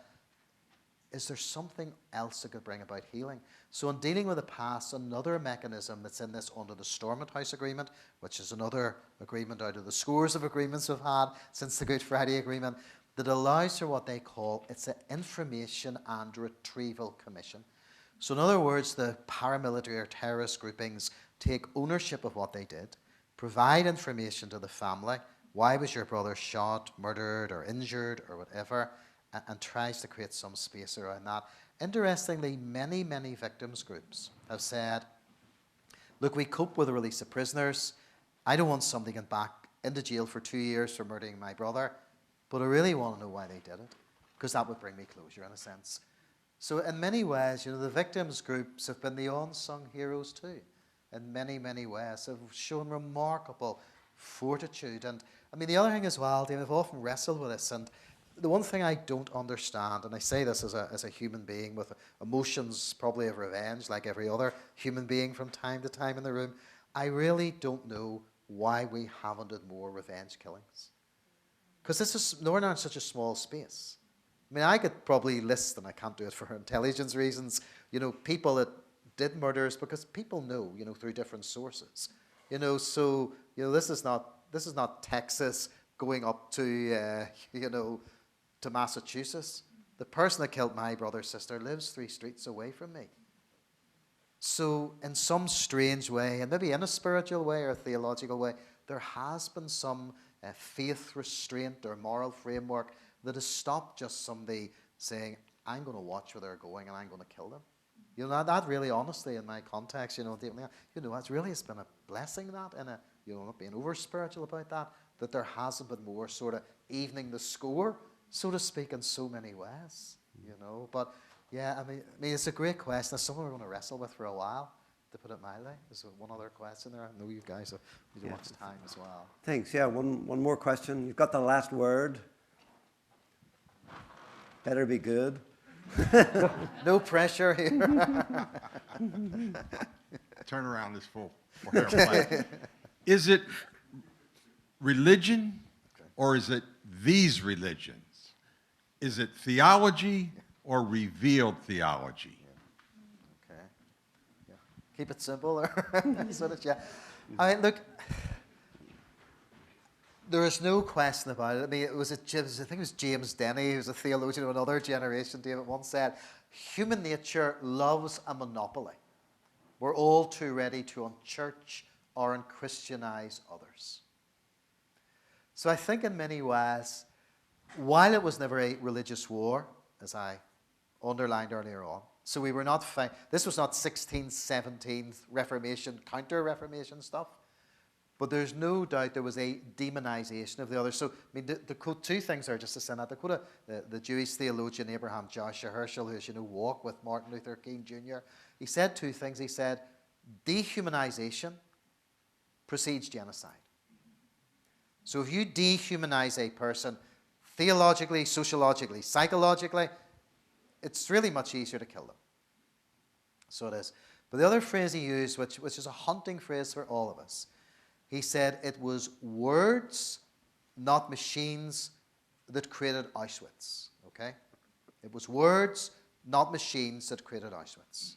Speaker 2: is there something else that could bring about healing? So in dealing with the past, another mechanism that's in this under the Stormont House Agreement, which is another agreement out of the scores of agreements we've had since the Good Friday Agreement, that allows for what they call, it's an Information and Retrieval Commission. So in other words, the paramilitary or terrorist groupings take ownership of what they did, provide information to the family, why was your brother shot, murdered, or injured, or whatever, and tries to create some space around that. Interestingly, many, many victims groups have said, look, we cope with the release of prisoners. I don't want somebody getting back into jail for 2 years for murdering my brother, but I really want to know why they did it, because that would bring me closure in a sense. So in many ways, the victims groups have been the unsung heroes too. In many, many ways, have shown remarkable fortitude. And I mean, the other thing as well, Dave, I've often wrestled with this, and the one thing I don't understand, and I say this as a human being with emotions probably of revenge, like every other human being from time to time in the room, I really don't know why we haven't had more revenge killings. Because Northern Ireland's such a small space. I mean, I could probably list, and I can't do it for intelligence reasons, people that did murders, because people know, through different sources. So, this is not Texas going up to, to Massachusetts. The person that killed my brother's sister lives 3 streets away from me. So in some strange way, and maybe in a spiritual way or a theological way, there has been some faith restraint or moral framework that has stopped just somebody saying, I'm going to watch where they're going and I'm going to kill them. That really, honestly, in my context, it's really, it's been a blessing that, and not being over spiritual about that there hasn't been more sort of evening the score, so to speak, in so many ways, But yeah, I mean, it's a great question. It's something we're going to wrestle with for a while, to put it mildly. There's one other question there. I know you guys have much time as well.
Speaker 1: Thanks. Yeah, one more question. You've got the last word. Better be good.
Speaker 2: No pressure here.
Speaker 6: Turnaround is full. Is it religion or is it these religions? Is it theology or revealed theology?
Speaker 2: Okay. Yeah. Keep it simple. I mean, look, there is no question about it. I mean, I think it was James Denny, who's a theologian of another generation, David, once said, human nature loves a monopoly. We're all too ready to unchurch or unchristianize others. So I think in many ways, while it was never a religious war, as I underlined earlier on, so we were not, this was not 16th, 17th Reformation, counter-Reformation stuff, but there's no doubt there was a demonization of the other. So, I mean, the quote, 2 things are just to say that. The quote the Jewish theologian Abraham Joshua Herschel, who, as you know, walked with Martin Luther King Jr., he said 2 things. He said, dehumanization precedes genocide. So if you dehumanize a person theologically, sociologically, psychologically, it's really much easier to kill them. So it is. But the other phrase he used, which is a haunting phrase for all of us, he said it was words, not machines, that created Auschwitz. Okay? It was words, not machines, that created Auschwitz.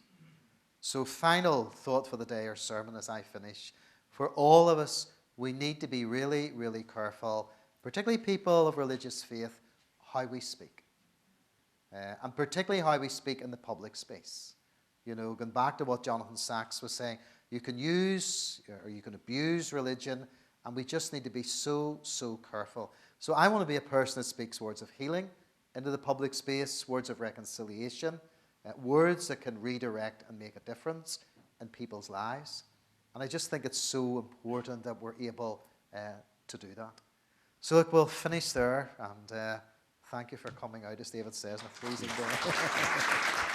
Speaker 2: So final thought for the day or sermon as I finish. For all of us, we need to be really, really careful, particularly people of religious faith, how we speak. And particularly how we speak in the public space. You know, going back to what Jonathan Sachs was saying, you can use or you can abuse religion, and we just need to be so, so careful. So I want to be a person that speaks words of healing into the public space, words of reconciliation, words that can redirect and make a difference in people's lives. And I just think it's so important that we're able to do that. So look, we'll finish there, and thank you for coming out, as David says, on a freezing day.